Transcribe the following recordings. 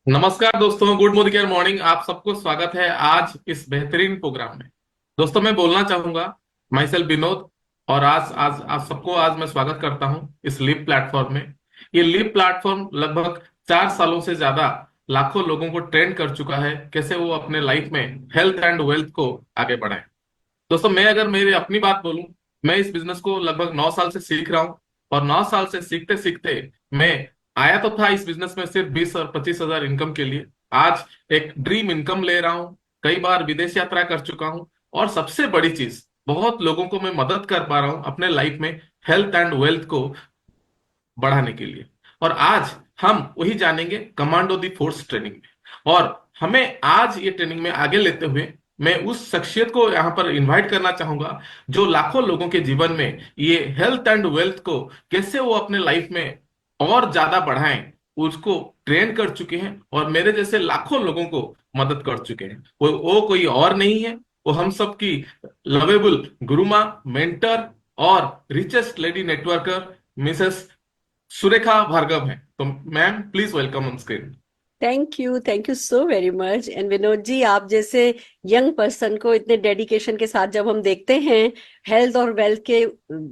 नमस्कार दोस्तों, good morning care morning. आप सबको स्वागत है आज इस बेहतरीन प्रोग्राम में। दोस्तों, मैं बोलना चाहूंगा माई सेल्फ विनोद। और आज आज आप सबको आज मैं स्वागत करता हूं इस लिव प्लेटफॉर्म में। ये लिव प्लेटफॉर्म लगभग 4 सालों से ज्यादा लाखों लोगों को ट्रेन कर चुका है, कैसे वो अपने लाइफ में हेल्थ एंड वेल्थ को आगे बढ़ाएं। दोस्तों, मैं अगर मेरी अपनी बात बोलूं, मैं इस बिजनेस को लगभग 9 साल से सीख रहा हूं। और 9 साल से सीखते सीखते मैं आया तो था इस बिजनेस में सिर्फ 20 और 25 हजार इनकम के लिए। आज एक ड्रीम इनकम ले रहा हूं। कई बार विदेश यात्रा कर चुका हूं। और सबसे बड़ी चीज, बहुत लोगों को मैं मदद कर पा रहा हूं अपने लाइफ में हेल्थ एंड वेल्थ को बढ़ाने के लिए। और आज हम वही जानेंगे कमांडो दी फोर्स ट्रेनिंग में। और हमें आज ये ट्रेनिंग में आगे लेते हुए मैं उस शख्सियत को यहाँ पर इनवाइट करना चाहूंगा जो लाखों लोगों के जीवन में ये हेल्थ एंड वेल्थ को कैसे वो अपने लाइफ में और ज्यादा बढ़ाएं, उसको ट्रेन कर चुके हैं और मेरे जैसे लाखों लोगों को मदद कर चुके हैं। वो कोई और नहीं है, वो हम सब की लवेबल गुरुमा, मेंटर और richest lady networker Mrs Surekha Bhargava है। तो ma'am, please welcome on screen. Thank you so very much. And Vinod ji, आप जैसे यंग पर्सन को इतने डेडिकेशन के साथ जब हम देखते हैं हेल्थ और वेल्थ के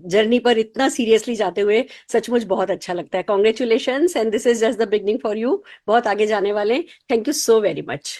जर्नी पर इतना सीरियसली जाते हुए, सचमुच बहुत अच्छा लगता है। Congratulations and this is just the beginning for you. बहुत आगे जाने वाले। Thank you so very much.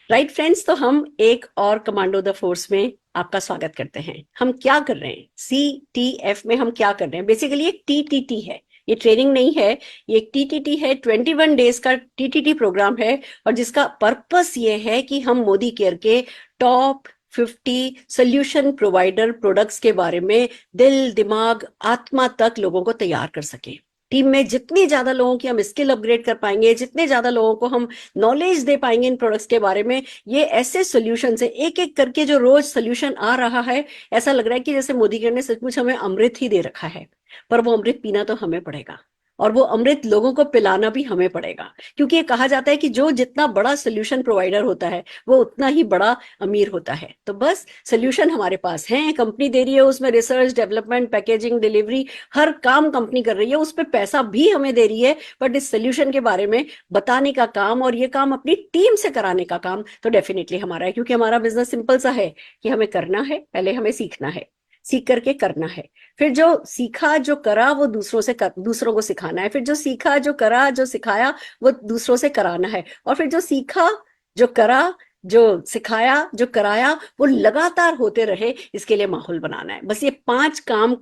Right friends, तो हम एक और कमांडो द फोर्स में आपका स्वागत करते हैं। हम क्या कर रहे हैं CTF में, हम क्या कर रहे हैं? बेसिकली एक TTT है, ये ट्रेनिंग नहीं है, ये एक TTT है। 21 डेज का TTT प्रोग्राम है और जिसका पर्पस ये है कि हम मोदी केयर के टॉप 50 सोल्यूशन प्रोवाइडर प्रोडक्ट्स के बारे में दिल दिमाग आत्मा तक लोगों को तैयार कर सके। टीम में जितनी ज्यादा लोगों की हम स्किल अपग्रेड कर पाएंगे, जितने ज्यादा लोगों को हम नॉलेज दे पाएंगे इन प्रोडक्ट्स के बारे में, ये ऐसे सोल्यूशन है एक एक करके जो रोज सोल्यूशन आ रहा है, ऐसा लग रहा है कि जैसे मोदी जी ने सचमुच हमें अमृत ही दे रखा है। पर वो अमृत पीना तो हमें पड़ेगा और वो अमृत लोगों को पिलाना भी हमें पड़ेगा, क्योंकि ये कहा जाता है कि जो जितना बड़ा सोल्यूशन प्रोवाइडर होता है वो उतना ही बड़ा अमीर होता है। तो बस सोल्यूशन हमारे पास है, कंपनी दे रही है, उसमें रिसर्च डेवलपमेंट पैकेजिंग डिलीवरी हर काम कंपनी कर रही है, उस पर पैसा भी हमें दे रही है। बट इस सोल्यूशन के बारे में बताने का काम और ये काम अपनी टीम से कराने का काम तो डेफिनेटली हमारा है, क्योंकि हमारा बिजनेस सिंपल सा है कि हमें करना है, पहले हमें सीखना है, सीख करके करना है, फिर जो सीखा जो करा वो दूसरों को सिखाना है, फिर जो सीखा जो करा जो सिखाया वो दूसरों से कराना है, और फिर जो सीखा जो करा जो सिखाया जो कराया वो लगातार होते रहे, इसके लिए माहौल बनाना है। बस ये 5 काम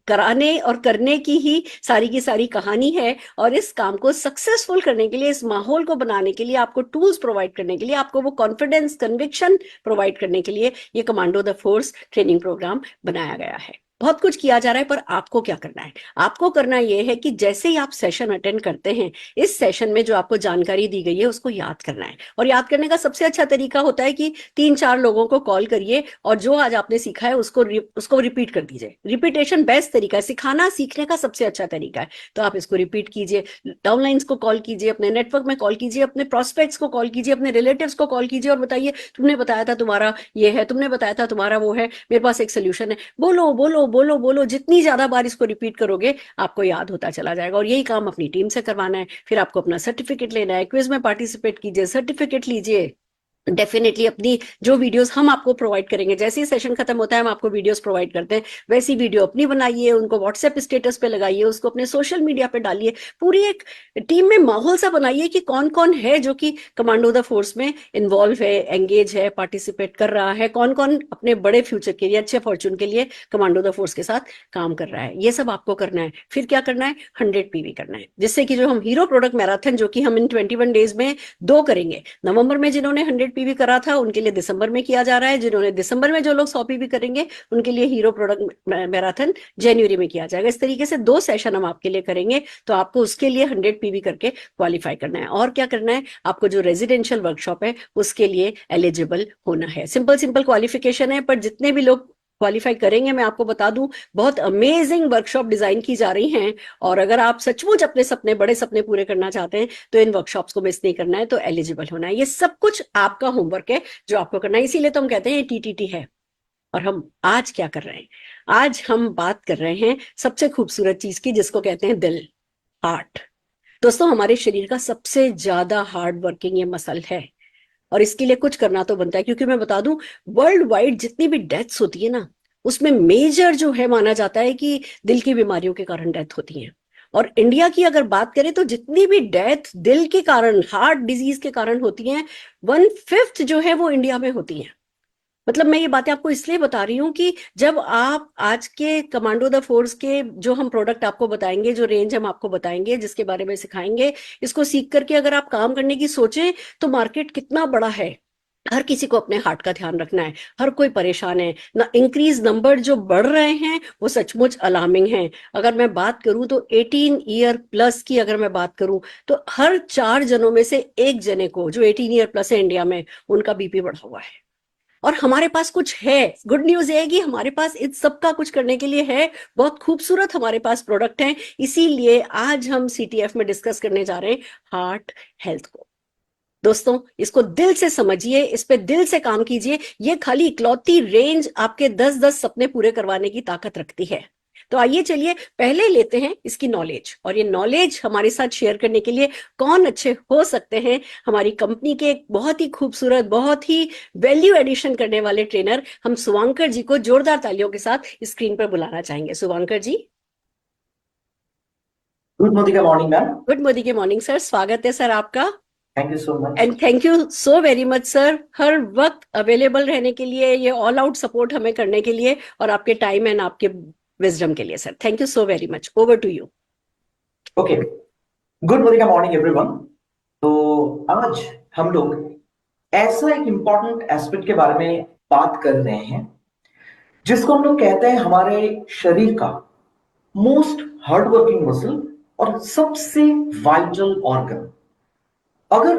कराने और करने की सारी कहानी है। और इस काम को सक्सेसफुल करने के लिए, इस माहौल को बनाने के लिए, आपको टूल्स प्रोवाइड करने के लिए, आपको वो कॉन्फिडेंस कन्विक्शन प्रोवाइड करने के लिए ये commando the force training program बनाया गया है। बहुत कुछ किया जा रहा है, पर आपको क्या करना है? आपको करना यह है कि जैसे ही आप सेशन अटेंड करते हैं, इस सेशन में जो आपको जानकारी दी गई है उसको याद करना है। और याद करने का सबसे अच्छा तरीका होता है कि 3-4 लोगों को कॉल करिए और जो आज आपने सीखा है उसको रिपीट कर दीजिए। रिपीटेशन बेस्ट तरीका है, सिखाना सीखने का सबसे अच्छा तरीका है। तो आप इसको रिपीट कीजिए, डाउनलाइंस को कॉल कीजिए, अपने नेटवर्क में कॉल कीजिए, अपने प्रोस्पेक्ट्स को कॉल कीजिए, अपने रिलेटिव्स को कॉल कीजिए और बताइए तुमने बताया था तुम्हारा ये है, तुमने बताया था तुम्हारा वो है, मेरे पास एक सोल्यूशन है। बोलो बोलो बोलो बोलो, जितनी ज्यादा बार इसको रिपीट करोगे आपको याद होता चला जाएगा। और यही काम अपनी टीम से करवाना है। फिर आपको अपना सर्टिफिकेट लेना है, क्विज में पार्टिसिपेट कीजिए, सर्टिफिकेट लीजिए। डेफिनेटली अपनी जो वीडियोस हम आपको प्रोवाइड करेंगे, जैसे ही सेशन खत्म होता है हम आपको वीडियोस प्रोवाइड करते हैं, वैसी वीडियो अपनी बनाइए, उनको व्हाट्सएप स्टेटस पे लगाइए, उसको अपने सोशल मीडिया पे डालिए। पूरी एक टीम में माहौल सा बनाइए कि कौन कौन है जो कि कमांडो द फोर्स में इन्वॉल्व है, एंगेज है, पार्टिसिपेट कर रहा है, कौन कौन अपने बड़े फ्यूचर के लिए, अच्छे फॉर्चून के लिए कमांडो द फोर्स के साथ काम कर रहा है। ये सब आपको करना है। फिर क्या करना है? 100 PV करना है, जिससे कि जो हम हीरो प्रोडक्ट मैराथन जो कि हम इन 21 डेज में 2 करेंगे, नवंबर में जिन्होंने 100 PV करा था उनके लिए दिसंबर में किया जा रहा है, जिन्होंने दिसंबर में जो लोग 100 PV करेंगे उनके लिए हीरो प्रोडक्ट मैराथन जनवरी में किया जाएगा। इस तरीके से 2 सेशन हम आपके लिए करेंगे। तो आपको उसके लिए 100 PV करके क्वालिफाई करना है। और क्या करना है? आपको जो रेजिडेंशियल वर्कशॉप है उसके लिए एलिजिबल होना है। सिंपल सिंपल क्वालिफिकेशन है, पर जितने भी लोग क्वालिफाई करेंगे, मैं आपको बता दूं, बहुत अमेजिंग वर्कशॉप डिजाइन की जा रही हैं। और अगर आप सचमुच अपने सपने, बड़े सपने पूरे करना चाहते हैं तो इन वर्कशॉप्स को मिस नहीं करना है, तो एलिजिबल होना है। ये सब कुछ आपका होमवर्क है जो आपको करना है, इसीलिए तो हम कहते हैं ये TTT है। और हम आज क्या कर रहे हैं? आज हम बात कर रहे हैं सबसे खूबसूरत चीज की, जिसको कहते हैं दिल, हार्ट। दोस्तों, हमारे शरीर का सबसे ज्यादा हार्ड वर्किंग ये मसल है, और इसके लिए कुछ करना तो बनता है। क्योंकि मैं बता दूं, वर्ल्ड वाइड जितनी भी डेथ्स होती है ना, उसमें मेजर जो है माना जाता है कि दिल की बीमारियों के कारण डेथ होती है। और इंडिया की अगर बात करें तो जितनी भी डेथ दिल के कारण, हार्ट डिजीज के कारण होती हैं, 1/5 जो है वो इंडिया में होती है। मतलब मैं ये बातें आपको इसलिए बता रही हूँ कि जब आप आज के कमांडो द फोर्स के जो हम प्रोडक्ट आपको बताएंगे, जो रेंज हम आपको बताएंगे, जिसके बारे में सिखाएंगे, इसको सीख करके अगर आप काम करने की सोचें तो मार्केट कितना बड़ा है। हर किसी को अपने हार्ट का ध्यान रखना है, हर कोई परेशान है ना। इंक्रीज नंबर जो बढ़ रहे हैं वो सचमुच अलार्मिंग है। अगर मैं बात करूं तो 18 ईयर प्लस की अगर मैं बात करूं तो हर 4 जनों में से एक जने को, जो 18 ईयर प्लस है इंडिया में, उनका बीपी बढ़ा हुआ है। और हमारे पास कुछ है। गुड न्यूज है कि हमारे पास इस सब का कुछ करने के लिए है। बहुत खूबसूरत हमारे पास प्रोडक्ट हैं। इसीलिए आज हम सीटीएफ में डिस्कस करने जा रहे हैं हार्ट हेल्थ को। दोस्तों, इसको दिल से समझिए, इस पे दिल से काम कीजिए। ये खाली इकलौती रेंज आपके 10-10 सपने पूरे करवाने की ताकत रखती है। तो आइए चलिए पहले लेते हैं इसकी नॉलेज। और ये नॉलेज हमारे साथ शेयर करने के लिए कौन अच्छे हो सकते हैं? हमारी कंपनी के एक बहुत ही खूबसूरत, बहुत ही वैल्यू एडिशन करने वाले ट्रेनर, हम शुभांकर जी को जोरदार तालियों के साथ स्क्रीन पर बुलाना चाहेंगे। शुभांकर जी। गुड मोदी का मॉर्निंग मैम। गुड मॉर्निंग के मॉर्निंग सर, स्वागत है सर आपका। Thank you so much. And thank you so very much sir, हर वक्त अवेलेबल रहने के लिए, ये ऑल आउट सपोर्ट हमें करने के लिए, और आपके टाइम एंड आपके विजडम के लिए sir. Thank you so very much. Over to you. Okay, good Modi का मॉर्निंग एवरीवन। तो आज हम लोग ऐसा एक इंपॉर्टेंट एस्पेक्ट के बारे में बात कर रहे हैं जिसको हम लोग कहते हैं हमारे शरीर का मोस्ट हार्ड वर्किंग मसल और सबसे वाइटल ऑर्गन। अगर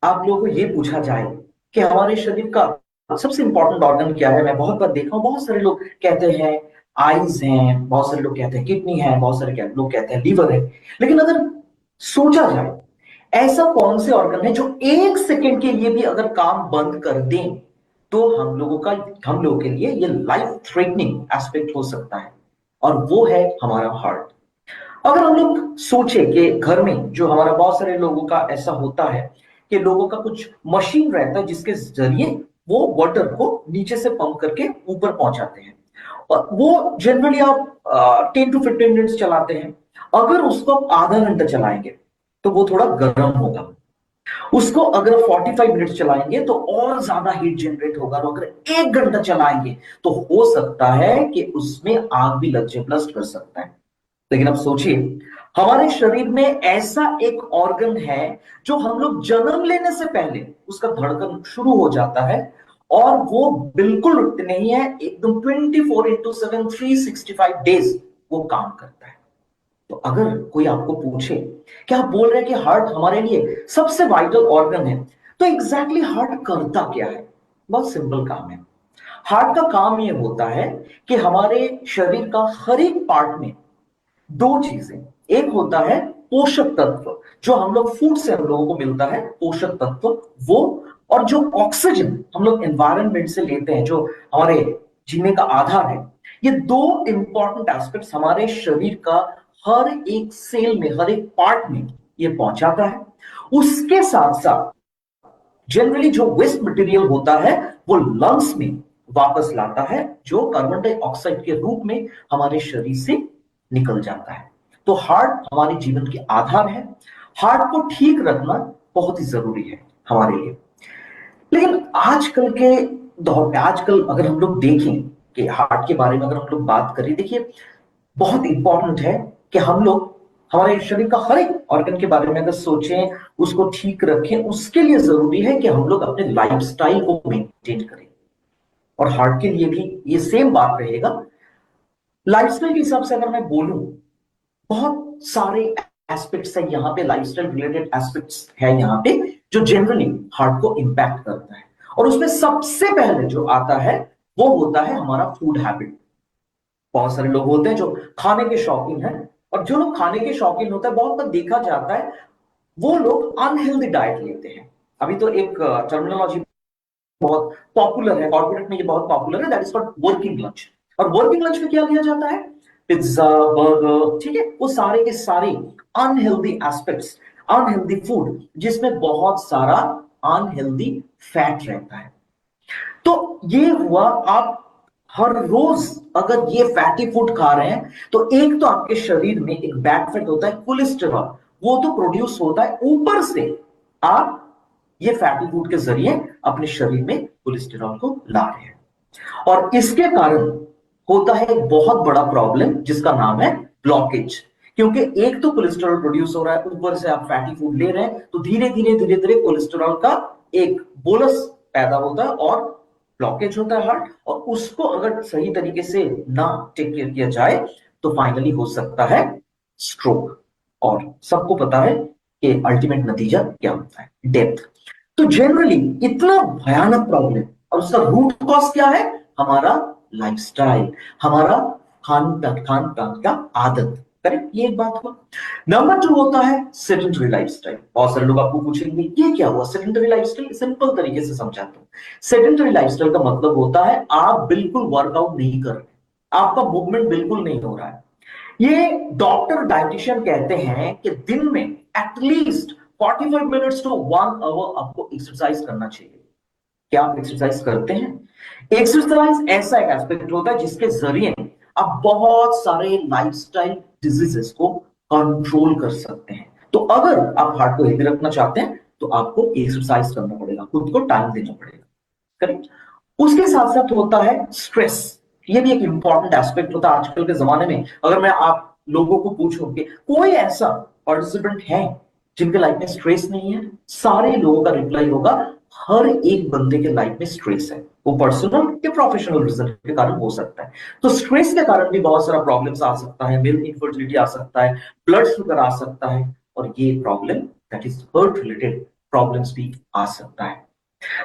आप लोगों को ये पूछा जाए कि हमारे शरीर का सबसे इंपॉर्टेंट ऑर्गन क्या है, मैं बहुत बार देखा हूं, बहुत सारे लोग कहते हैं आईज हैं, बहुत सारे लोग कहते हैं किडनी है, बहुत सारे लोग कहते हैं लीवर है। लेकिन अगर सोचा जाए ऐसा कौन से ऑर्गन है जो 1 सेकेंड के लिए भी अगर काम बंद कर दें तो हम लोगों के लिए ये लाइफ थ्रेटनिंग एस्पेक्ट हो सकता है, और वो है हमारा हार्ट। अगर हम लोग सोचे कि घर में जो हमारा बहुत सारे लोगों का ऐसा होता है कि लोगों का कुछ मशीन रहता है जिसके जरिए वो वाटर को नीचे से पंप करके ऊपर पहुंचाते हैं, और वो जनरली आप 10 to 15 मिनट्स चलाते हैं। अगर उसको आप आधा घंटा चलाएंगे तो वो थोड़ा गर्म होगा। उसको अगर 45 मिनट्स चलाएंगे तो और ज्यादा हीट जनरेट होगा, और अगर 1 घंटा चलाएंगे तो हो सकता है कि उसमें आग भी लग जाए, ब्लस्ट कर सकता है। लेकिन अब सोचिए, हमारे शरीर में ऐसा एक ऑर्गन है जो हम लोग जन्म लेने से पहले उसका धड़कन शुरू हो जाता है, और वो बिल्कुल रुकते नहीं है, एकदम 24/7 365 डेज वो काम करता है। तो अगर कोई आपको पूछे कि आप बोल रहे हैं कि हार्ट हमारे लिए सबसे वाइटल ऑर्गन है, तो एग्जैक्टली हार्ट करता क्या है? बहुत सिंपल काम है। हार्ट का काम यह होता है कि हमारे शरीर का हर एक पार्ट में दो चीजें, एक होता है पोषक तत्व जो हम लोग फूड से हम लोगों को मिलता है, पोषक तत्व वो, और जो ऑक्सीजन हम लोग एनवायरनमेंट से लेते हैं जो हमारे जीने का आधार है। ये दो इंपॉर्टेंट एस्पेक्ट्स हमारे शरीर का हर एक सेल में, हर एक पार्ट में ये पहुंचाता है। उसके साथ साथ जनरली जो वेस्ट मटेरियल होता है वो लंग्स में वापस लाता है, जो कार्बन डाइऑक्साइड के रूप में हमारे शरीर से निकल जाता है। तो हार्ट हमारे जीवन के आधार है। हार्ट को ठीक रखना बहुत ही जरूरी है हमारे लिए। लेकिन आजकल के दौर में, आजकल अगर हम लोग देखें कि हार्ट के बारे में अगर हम लोग बात करें, देखिए बहुत इंपॉर्टेंट है कि हम लोग हमारे शरीर का हर एक ऑर्गन के बारे में अगर सोचें, उसको ठीक रखें, उसके लिए जरूरी है कि हम लोग अपने लाइफस्टाइल को मेंटेन करें। और हार्ट के लिए भी ये सेम बात रहेगा। लाइफस्टाइल के हिसाब से अगर मैं बोलूं, बहुत सारे एस्पेक्ट्स है यहाँ पे, लाइफस्टाइल रिलेटेड एस्पेक्ट्स है यहाँ पे जो जनरली हार्ट को इंपैक्ट करता है। और उसमें सबसे पहले जो आता है वो होता है हमारा फूड हैबिट। बहुत सारे लोग होते हैं जो खाने के शौकीन हैं, और जो लोग खाने के शौकीन होते हैं बहुत बार देखा जाता है वो लोग अनहेल्दी डाइट लेते हैं। अभी तो एक टर्मिनोलॉजी बहुत पॉपुलर है, कॉर्पोरेट में ये बहुत पॉपुलर है, that is called working lunch. और वर्किंग लंच में क्या लिया जाता है? पिज्जा, बर्गर, ठीक है, वो सारे के सारे अनहेल्दी एस्पेक्ट्स, अनहेल्दी फूड जिसमें बहुत सारा अनहेल्दी फैट रहता है। तो ये हुआ, आप हर रोज अगर ये फैटी फूड खा रहे हैं तो एक तो आपके शरीर में एक बैड फैट होता है कोलेस्ट्रॉल, वो तो प्रोड्यूस होता है, ऊपर से आप ये फैटी फूड के जरिए अपने शरीर में कोलेस्ट्रॉल को ला रहे हैं। और इसके कारण होता है एक बहुत बड़ा प्रॉब्लम जिसका नाम है ब्लॉकेज। क्योंकि एक तो कोलेस्ट्रॉल प्रोड्यूस हो रहा है, ऊपर से आप फैटी फूड ले रहे हैं, तो धीरे धीरे धीरे धीरे कोलेस्ट्रॉल का एक बोलस पैदा होता है और ब्लॉकेज होता है हार्ट। और उसको अगर सही तरीके से ना टेक केयर किया जाए तो फाइनली हो सकता है स्ट्रोक। और सबको पता है कि अल्टीमेट नतीजा क्या होता है, डेथ। तो जनरली इतना भयानक प्रॉब्लम, और उसका रूट कॉज क्या है? हमारा लाइफस्टाइल, हमारा खान पान का आदत। करेक्ट, ये एक बात हुआ। नंबर 2 होता है सेडेंटरी लाइफस्टाइल। बहुत सारे लोग आपको पूछेंगे ये क्या हुआ सेडेंटरी लाइफस्टाइल। सिंपल तरीके से समझाता हूं। सेडेंटरी लाइफस्टाइल का मतलब होता है आप बिल्कुल वर्कआउट नहीं कर रहे, आपका मूवमेंट बिल्कुल नहीं हो रहा है। ये डॉक्टर डाइटिशियन कहते हैं कि दिन में एटलीस्ट 45 मिनट्स टू 1 आवर आपको एक्सरसाइज करना चाहिए। क्या आप एक्सरसाइज करते हैं? एक्सरसाइज ऐसा एक एस्पेक्ट होता है जिसके जरिए आप बहुत सारे लाइफस्टाइल डिजीजेस को कंट्रोल कर सकते हैं। तो अगर आप हार्ट को हेल्दी रखना चाहते हैं तो आपको एक्सरसाइज करना पड़ेगा, खुद को टाइम देना पड़ेगा। करेक्ट। उसके साथ साथ होता है स्ट्रेस। ये भी एक इंपॉर्टेंट एस्पेक्ट होता है आजकल के जमाने में। अगर मैं आप लोगों को पूछूं कि कोई ऐसा पार्टिसिपेंट है जिनके लाइफ में स्ट्रेस नहीं है, सारे लोगों का रिप्लाई होगा हर एक बंदे के लाइफ में स्ट्रेस है। वो पर्सनल या प्रोफेशनल रीजन के कारण हो सकता है। तो स्ट्रेस के कारण भी बहुत सारा प्रॉब्लम्स आ सकता है, मेल इनफर्टिलिटी आ सकता है, ब्लड शुगर आ सकता है, और ये problem that is heart related problems भी आ सकता है।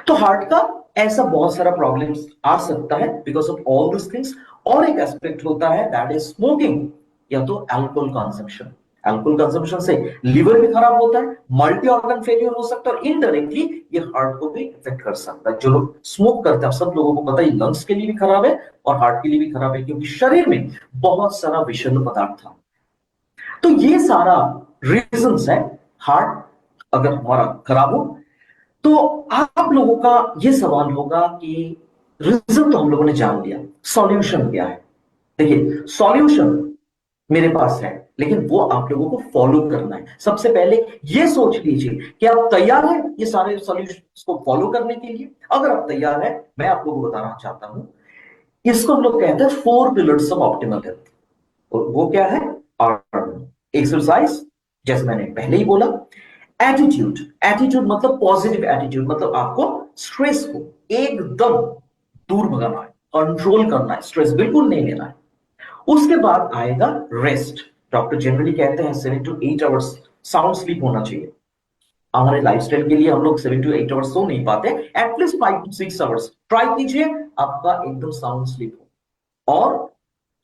तो हार्ट का ऐसा बहुत सारा प्रॉब्लम्स आ सकता है because of all this things. और एक एस्पेक्ट होता है दैट इज स्मोकिंग या तो अल्कोहल कंजम्पशन। अल्कोहल कंजम्पशन से लिवर भी खराब होता है, मल्टी ऑर्गन फेलियर हो सकता है, और इनडायरेक्टली ये हार्ट को भी इफेक्ट कर सकता है। जो लोग स्मोक करते हैं, सब लोगों को पता है लंग्स के लिए भी खराब है और हार्ट के लिए भी खराब है, क्योंकि शरीर में बहुत सारा विषैले पदार्थ था। तो ये सारा रीजंस है हार्ट अगर हमारा खराब हो। तो आप लोगों का ये सवाल होगा कि रीजन तो हम लोगों ने जान लिया, सॉल्यूशन क्या है? देखिए, सॉल्यूशन मेरे पास है, लेकिन वो आप लोगों को फॉलो करना है। सबसे पहले ये सोच लीजिए कि आप तैयार हैं ये सारे सॉल्यूशंस को फॉलो करने के लिए। अगर आप तैयार हैं, मैं आप लोगों को बताना चाहता हूं, इसको हम लोग कहते हैं 4 पिलर्स ऑफ ऑप्टिमल हेल्थ। और वो क्या है? एक्सरसाइज, जैसे मैंने पहले ही बोला। एटीट्यूड, एटीट्यूड मतलब पॉजिटिव एटीट्यूड, मतलब आपको स्ट्रेस को एकदम दूर भगाना है, कंट्रोल करना है, स्ट्रेस बिल्कुल नहीं लेना है। उसके बाद आएगा रेस्ट। डॉक्टर जनरली कहते हैं 7 to 8 आवर्स साउंड स्लीप होना चाहिए। हमारे लाइफस्टाइल के लिए हम लोग 7 to 8 आवर्स सो नहीं पाते, एटलीस्ट 5 to 6 आवर्स ट्राई कीजिए, आपका एकदम साउंड स्लीप हो। और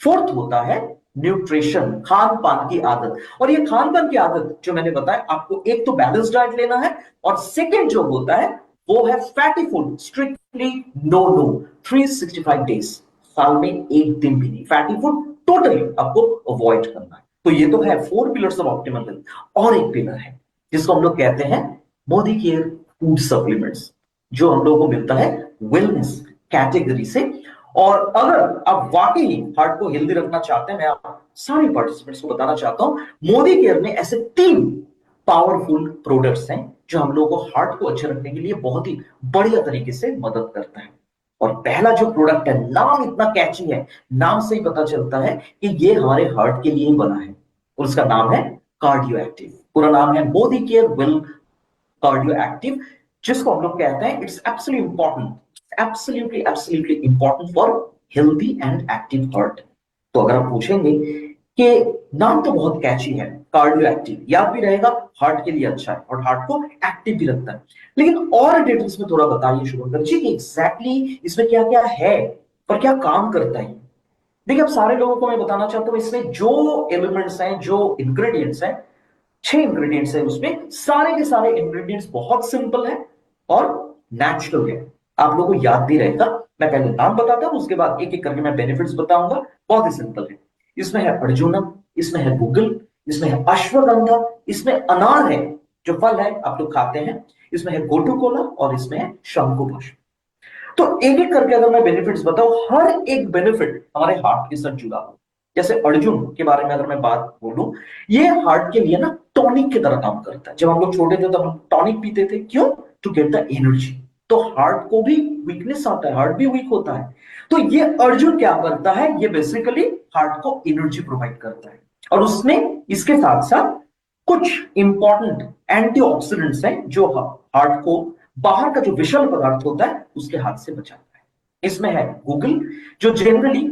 फोर्थ होता है न्यूट्रिशन, खान पान की आदत। और ये खान पान की आदत जो मैंने बताया आपको, एक तो बैलेंस डाइट लेना है, और सेकंड जो होता है वो है fatty food. Strictly no no 365 days, साल में एक दिन भी नहीं, फैटी फूड टोटली आपको अवॉइड करना है। तो ये तो है 4 पिलर्स ऑफ ऑप्टिमल हेल्थ। और एक पिलर है जिसको हम लोग कहते हैं मोदी केयर फूड सप्लीमेंट्स, जो हम लोगों को मिलता है वेलनेस कैटेगरी से। और अगर आप वाकई हार्ट को हेल्दी रखना चाहते हैं, मैं आप सारे पार्टिसिपेंट्स को बताना चाहता हूं, मोदी केयर में ऐसे 3 पावरफुल प्रोडक्ट्स हैं जो हम लोगों को हार्ट को अच्छा रखने के लिए बहुत ही बढ़िया तरीके से मदद करता है। और पहला जो प्रोडक्ट है, नाम इतना कैची है, नाम से ही पता चलता है कि ये हमारे हार्ट के लिए ही बना है, और उसका नाम है कार्डियो एक्टिव। पूरा नाम है Modi care well cardio active, जिसको हम लोग कहते हैं it's absolutely important, absolutely important for healthy and active heart. तो अगर आप पूछेंगे कि नाम तो बहुत कैची है, कार्डियो एक्टिव, याद भी रहेगा, हार्ट के लिए अच्छा है और हार्ट को एक्टिव भी रखता है, लेकिन और डिटेल्स में थोड़ा बताइए शुभंकर जी कि एग्जैक्टली इसमें क्या क्या है और क्या काम करता है। देखिए, अब सारे लोगों को मैं बताना चाहता हूं, इसमें जो एलिमेंट्स हैं, जो इंग्रेडिएंट्स हैं, 6 इंग्रेडिएंट्स हैं उसमें, सारे के सारे इंग्रेडिएंट्स बहुत सिंपल है और नेचुरल है। आप लोगों को याद भी रहेगा। मैं पहले नाम बताता हूं, उसके बाद एक एक करके मैं बेनिफिट्स बताऊंगा। बहुत ही सिंपल है। इसमें है अर्जुनम, इसमें है गूगल, इसमें है अश्वगंधा, इसमें अनार है जो फल है आप लोग खाते हैं, इसमें है गोटुकोला और इसमें है शंकुपुष्प। तो एक एक करके अगर मैं बेनिफिट्स बताऊं, हर एक बेनिफिट हमारे हार्ट के साथ जुड़ा हो। जैसे अर्जुन के बारे में अगर मैं बात बोलूं, ये हार्ट के लिए ना टॉनिक की तरह काम करता है। जब हम लोग छोटे थे तो हम टॉनिक पीते थे, क्यों? To get the energy. तो हार्ट को भी वीकनेस आता है, हार्ट भी वीक होता है, तो ये अर्जुन क्या करता है, ये बेसिकली हार्ट को एनर्जी प्रोवाइड करता है। और उसमें इसके साथ साथ कुछ इंपॉर्टेंट एंटीऑक्सीडेंट्स हैं जो हार्ट को बाहर का जो विषाक्त पदार्थ होता है उसके हाथ से बचाता है। इसमें है गूगल, जो जनरली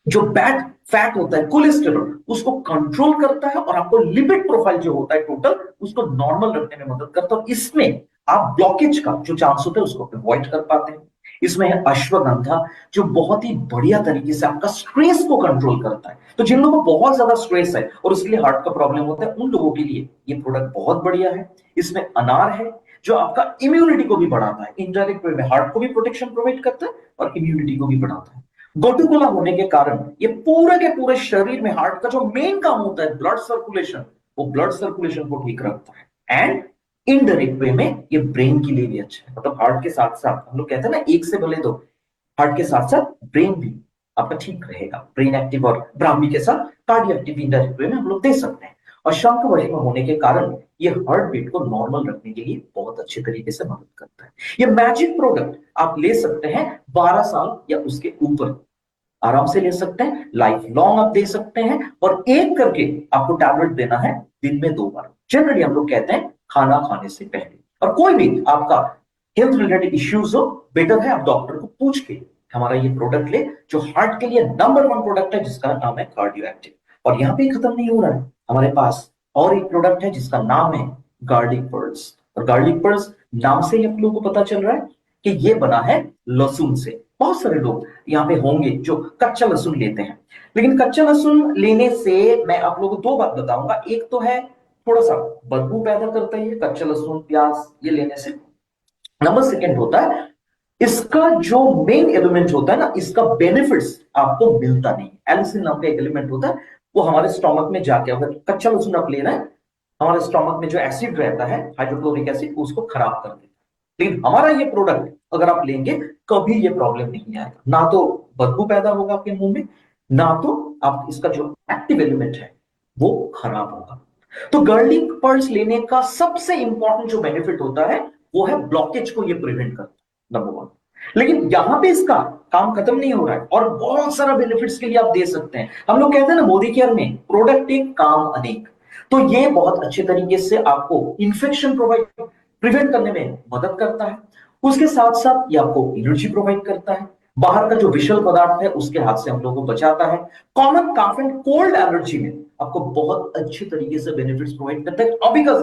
जो बैड फैट होता है, कोलेस्टेरॉल, उसको कंट्रोल करता है और आपको लिपिड प्रोफाइल जो होता है टोटल, उसको नॉर्मल रखने में मदद करता है। और इसमें आप ब्लॉकेज का जो चांस होता है उसको अवॉइड कर पाते हैं। इसमें है अश्वगंधा, जो बहुत ही बढ़िया तरीके से आपका स्ट्रेस को कंट्रोल करता है। तो जिन लोगों को बहुत ज्यादा स्ट्रेस है और उसके लिए हार्ट का प्रॉब्लम होता है, उन लोगों के लिए ये प्रोडक्ट बहुत बढ़िया है। इसमें अनार है, जो आपका इम्यूनिटी को भी बढ़ाता है, इनडायरेक्ट वे में हार्ट को भी प्रोटेक्शन प्रोवाइड करता है और इम्यूनिटी को भी बढ़ाता है। गोटुकोला होने के कारण ये पूरे के पूरे शरीर में हार्ट का जो मेन काम होता है ब्लड सर्कुलेशन, वो ब्लड सर्कुलेशन को ठीक रखता है। एंड इनडायरेक्ट वे में ये ब्रेन के लिए भी अच्छा है। मतलब हार्ट के साथ साथ हम लोग कहते हैं ना, एक से भले दो, हार्ट के साथ साथ ब्रेन भी आपका ठीक रहेगा। ब्रेन एक्टिव और ब्राह्मी के साथ कार्डियो एक्टिव इनडायरेक्ट वे में हम लोग दे सकते हैं। और शंख होने के कारण ये हार्ट बीट को नॉर्मल रखने के लिए बहुत अच्छे तरीके से मदद करता है। ये मैजिक प्रोडक्ट आप ले सकते हैं 12 साल या उसके ऊपर, आराम से ले सकते हैं, लाइफ लॉन्ग आप दे सकते हैं। और एक करके आपको टैबलेट देना है दिन में 2 बार। जनरली हम लोग कहते हैं खाना खाने से पहले। और कोई भी आपका हेल्थ रिलेटेड इश्यूज हो, बेटर है आप डॉक्टर को पूछ के हमारा ये प्रोडक्ट ले, जो हार्ट के लिए नंबर 1 प्रोडक्ट है, जिसका नाम है कार्डियो एक्टिव। और यहाँ पे खत्म नहीं हो रहा है, हमारे पास और एक प्रोडक्ट है जिसका नाम है गार्लिक पर्ल्स। और गार्लिक पर्ल्स नाम से ही आप लोगों को पता चल रहा है कि ये बना है लहसुन से। बहुत सारे लोग यहाँ पे होंगे जो कच्चा लहसुन लेते हैं, लेकिन कच्चा लहसुन लेने से मैं आप लोगों को 2 बात बताऊंगा। एक तो है थोड़ा सा बदबू पैदा करता है ये कच्चा लहसुन प्याज ये लेने से। नंबर सेकंड होता है इसका जो मेन एलिमेंट होता है ना, इसका बेनिफिट्स आपको मिलता नहीं। एलिसिन नाम का एक एलिमेंट होता है, वो हमारे स्टोमक में जाके, अगर कच्चा लहसुन आप ले रहे हैं, हमारे स्टोमक में जो एसिड रहता है हाइड्रोक्लोरिक एसिड, उसको खराब कर देता है। लेकिन हमारा ये प्रोडक्ट अगर आप लेंगे, कभी ये प्रॉब्लम नहीं आएगा। ना तो बदबू पैदा होगा आपके मुंह में, ना तो आप इसका जो एक्टिव एलिमेंट है वो खराब होगा। तो गार्लिक पर्ल्स लेने का सबसे इंपॉर्टेंट जो बेनिफिट होता है वो है ब्लॉकेज को ये प्रिवेंट करता है, नंबर 1। लेकिन यहां पे इसका काम खत्म नहीं हो रहा है, और बहुत सारा बेनिफिट्स के लिए आप दे सकते हैं। हम लोग कहते हैं ना मोदी केयर में प्रोडक्ट एक काम अनेक, तो ये बहुत अच्छे तरीके से आपको इंफेक्शन प्रिवेंट करने में मदद करता है। उसके साथ साथ ये आपको एनर्जी प्रोवाइड करता है, बाहर का जो विषल पदार्थ है उसके हाथ से हम लोगों को बचाता है। Common calf and cold allergy में आपको बहुत अच्छे तरीके से बेनिफिट्स प्रोवाइड करता है। अभी का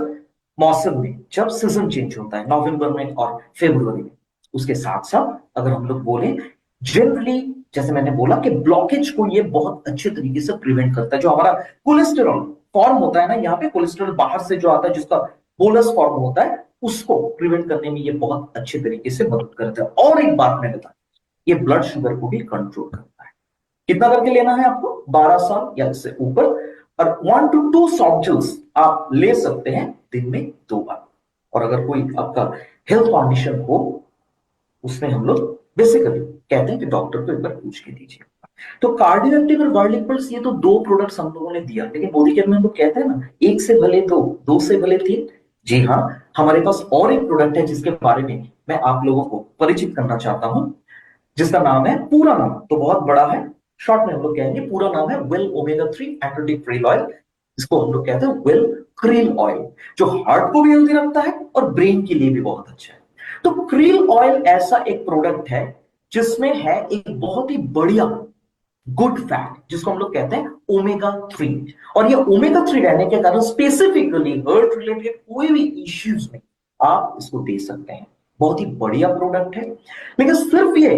मौसम में जब सीजन चेंज होता है नवंबर में और फरवरी में, उसके साथ साथ अगर हम लोग बोले जनरली, जैसे मैंने बोला कि ब्लॉकेज को ये बहुत अच्छे तरीके से प्रिवेंट करता है। जो हमारा कोलेस्टेरॉल फॉर्म होता है ना, यहाँ पे कोलेस्टेरॉल बाहर से जो आता है जिसका बोलस फॉर्म होता है, उसको प्रिवेंट करने में ये बहुत अच्छे तरीके से मदद करता है। और एक बात मैं बता, ये ब्लड शुगर को भी कंट्रोल करता है। कितना करके लेना है आपको? 12 साल या इससे ऊपर। और 1 to 2 सॉफ्ट जेल्स आप ले सकते हैं दिन में 2 बार। और अगर कोई आपका हेल्थ कंडीशन हो, उसमें हम लोग बेसिकली कहते हैं कि डॉक्टर को एक बार पूछ के दीजिए। तो कार्डियो एक्टिव और गार्लिक पर्ल्स, ये तो 2 प्रोडक्ट्स हम लोगों ने दिया, लेकिन मोदी केयर में हम लोग कहते हैं ना, 1 से भले 2, 2 से भले 3। जी हाँ, हमारे पास और एक प्रोडक्ट है जिसके बारे में मैं आप लोगों को परिचित करना चाहता हूं, जिसका नाम है, पूरा नाम तो बहुत बड़ा है, शॉर्ट में हम लोग कहेंगे, पूरा नाम है वेल ओमेगा 3 एंड्रोटिक क्रिल ऑयल। इसको हम लोग कहते हैं वेल क्रिल ऑयल, जो हार्ट को भी हेल्दी रखता है और ब्रेन के लिए भी बहुत अच्छा है। तो क्रिल ऑयल ऐसा एक प्रोडक्ट है जिसमें है एक बहुत ही बढ़िया गुड फैट, जिसको हम लोग कहते हैं ओमेगा 3। और ये ओमेगा 3 रहने के कारण स्पेसिफिकली हार्ट रिलेटेड कोई भी इश्यूज में आप इसको दे सकते हैं। बहुत ही बढ़िया प्रोडक्ट है। लेकिन सिर्फ ये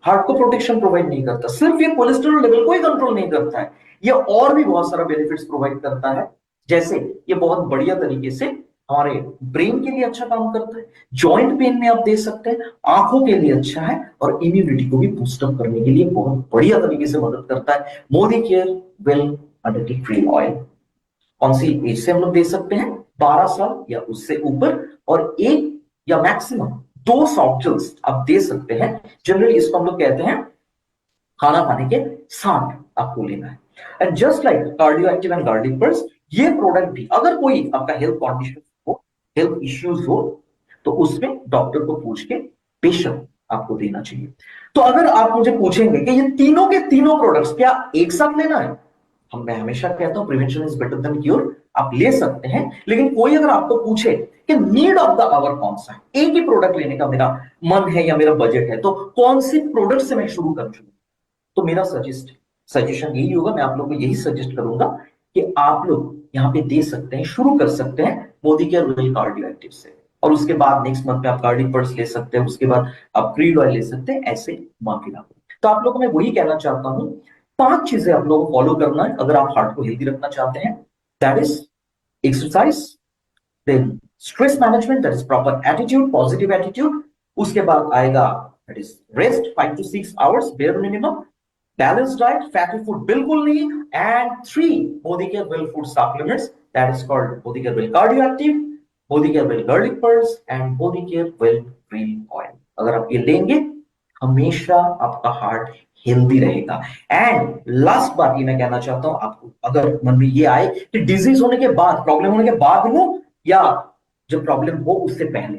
हार्ट को प्रोटेक्शन प्रोवाइड नहीं करता, सिर्फ ये कोलेस्ट्रॉल लेवल को ही कंट्रोल नहीं करता है, ये और भी बहुत सारा बेनिफिट्स प्रोवाइड करता है। जैसे ये बहुत बढ़िया तरीके से हमारे ब्रेन के लिए अच्छा काम करता है, जॉइंट पेन में आप दे सकते हैं, आंखों के लिए अच्छा है और इम्यूनिटी को भी बूस्टअप करने के लिए बहुत बढ़िया तरीके से मदद करता है। Modi care well adult cream oil कौन सी एज से हम लोग दे सकते हैं? 12 साल या उससे ऊपर, और एक या मैक्सिमम 2 सॉफ्ट जेल्स आप दे सकते हैं। जनरली इसको हम लोग कहते हैं खाना खाने के साथ आपको लेना है। And just like cardio active and garlic purse, ये प्रोडक्ट भी अगर कोई आपका हेल्थ कंडीशन हो, हेल्थ इश्यूज हो, तो उसमें डॉक्टर को पूछ के बेशक आपको देना चाहिए। तो अगर आप मुझे पूछेंगे कि ये तीनों के तीनों प्रोडक्ट्स क्या एक साथ लेना है, मैं हमेशा कहता हूं prevention is better than cure. आप ले सकते हैं, लेकिन कोई अगर आपको पूछे कि नीड ऑफ द आवर कौन सा है, एक ही प्रोडक्ट लेने का मेरा मन है या मेरा बजट है, तो कौन सी प्रोडक्ट से मैं शुरू कर चुका, तो मेरा सजेशन यही होगा, मैं आप लोगों को यही सजेस्ट करूंगा कि आप लोग यहाँ पे दे सकते हैं, शुरू कर सकते हैं Modi care well cardio active से, और उसके बाद नेक्स्ट मंथ में आप कार्डिक पर्स ले सकते हैं, उसके बाद आप क्रीड ऑयल ले सकते हैं, ऐसे माफिला। तो आप लोगों को मैं वही कहना चाहता हूं, 5 चीजें आप लोगों को फॉलो करना है अगर आप हार्ट को हेल्दी रखना चाहते हैं। That is exercise, then stress management, that is proper attitude, positive attitude. उसके बाद आएगा that is rest 5 to 6 hours bare minimum, balance diet, fatty food बिल्कुल नहीं, and 3 Modi care well food supplements, that is called Modi care well cardio active, Modi care well garlic pearls and Modi care well cream oil. अगर आप ये लेंगे, हमेशा आपका heart healthy रहेगा। And last बात ये मैं कहना चाहता हूं आपको, अगर मन में ये आए कि डिजीज होने के बाद, प्रॉब्लम होने के बाद लूं या जब प्रॉब्लम हो उससे पहले,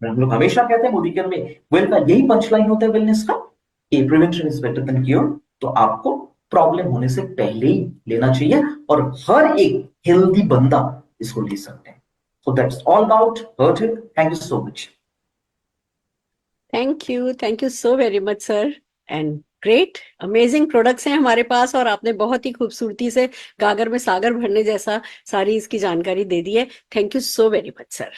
हम लोग हमेशा कहते हैं मोदी केयर में वेल का यही पंच लाइन होता है वेलनेस का, कि prevention is better than cure. तो आपको प्रॉब्लम होने से पहले ही लेना चाहिए, और हर एक हेल्दी बंदा इसको ले सकते हैं। So that's all about heart health. Thank you so much. Thank you so very much sir. And great amazing products हैं हमारे पास, और आपने बहुत ही खूबसूरती से गागर में सागर भरने जैसा सारी इसकी जानकारी दे दी है। Thank you so very much sir.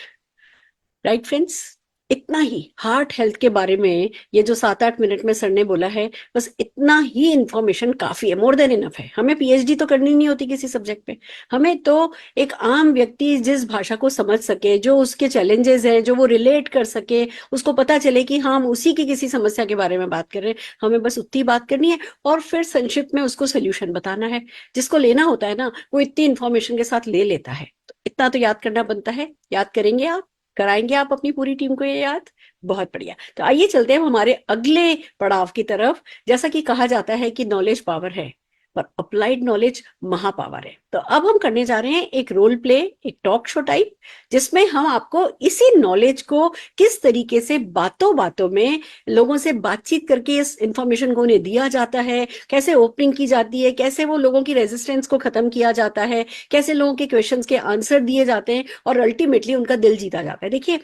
Right friends, इतना ही हार्ट हेल्थ के बारे में ये जो 7-8 मिनट में सर ने बोला है, बस इतना ही इंफॉर्मेशन काफी है, मोर देन इनफ है। हमें पीएचडी तो करनी नहीं होती किसी सब्जेक्ट पे, हमें तो एक आम व्यक्ति जिस भाषा को समझ सके, जो उसके चैलेंजेस है, जो वो रिलेट कर सके, उसको पता चले कि हाँ हम उसी की किसी समस्या के बारे में बात कर रहे हैं, हमें बस उतनी बात करनी है और फिर संक्षिप्त में उसको सोल्यूशन बताना है। जिसको लेना होता है ना, वो इतनी इंफॉर्मेशन के साथ ले लेता है। तो इतना तो याद करना बनता है। याद करेंगे आप, कराएंगे आप अपनी पूरी टीम को ये याद? बहुत बढ़िया। तो आइए चलते हैं हमारे अगले पड़ाव की तरफ। जैसा कि कहा जाता है कि नॉलेज पावर है, पर अप्लाइड नॉलेज महापावर है। तो अब हम करने जा रहे हैं एक रोल प्ले, एक टॉक शो टाइप, जिसमें हम आपको इसी नॉलेज को किस तरीके से बातों बातों में लोगों से बातचीत करके इस इंफॉर्मेशन को उन्हें दिया जाता है, कैसे ओपनिंग की जाती है, कैसे वो लोगों की रेजिस्टेंस को खत्म किया जाता है, कैसे लोगों के क्वेश्चंस के आंसर दिए जाते हैं और अल्टीमेटली उनका दिल जीता जाता है। देखिए,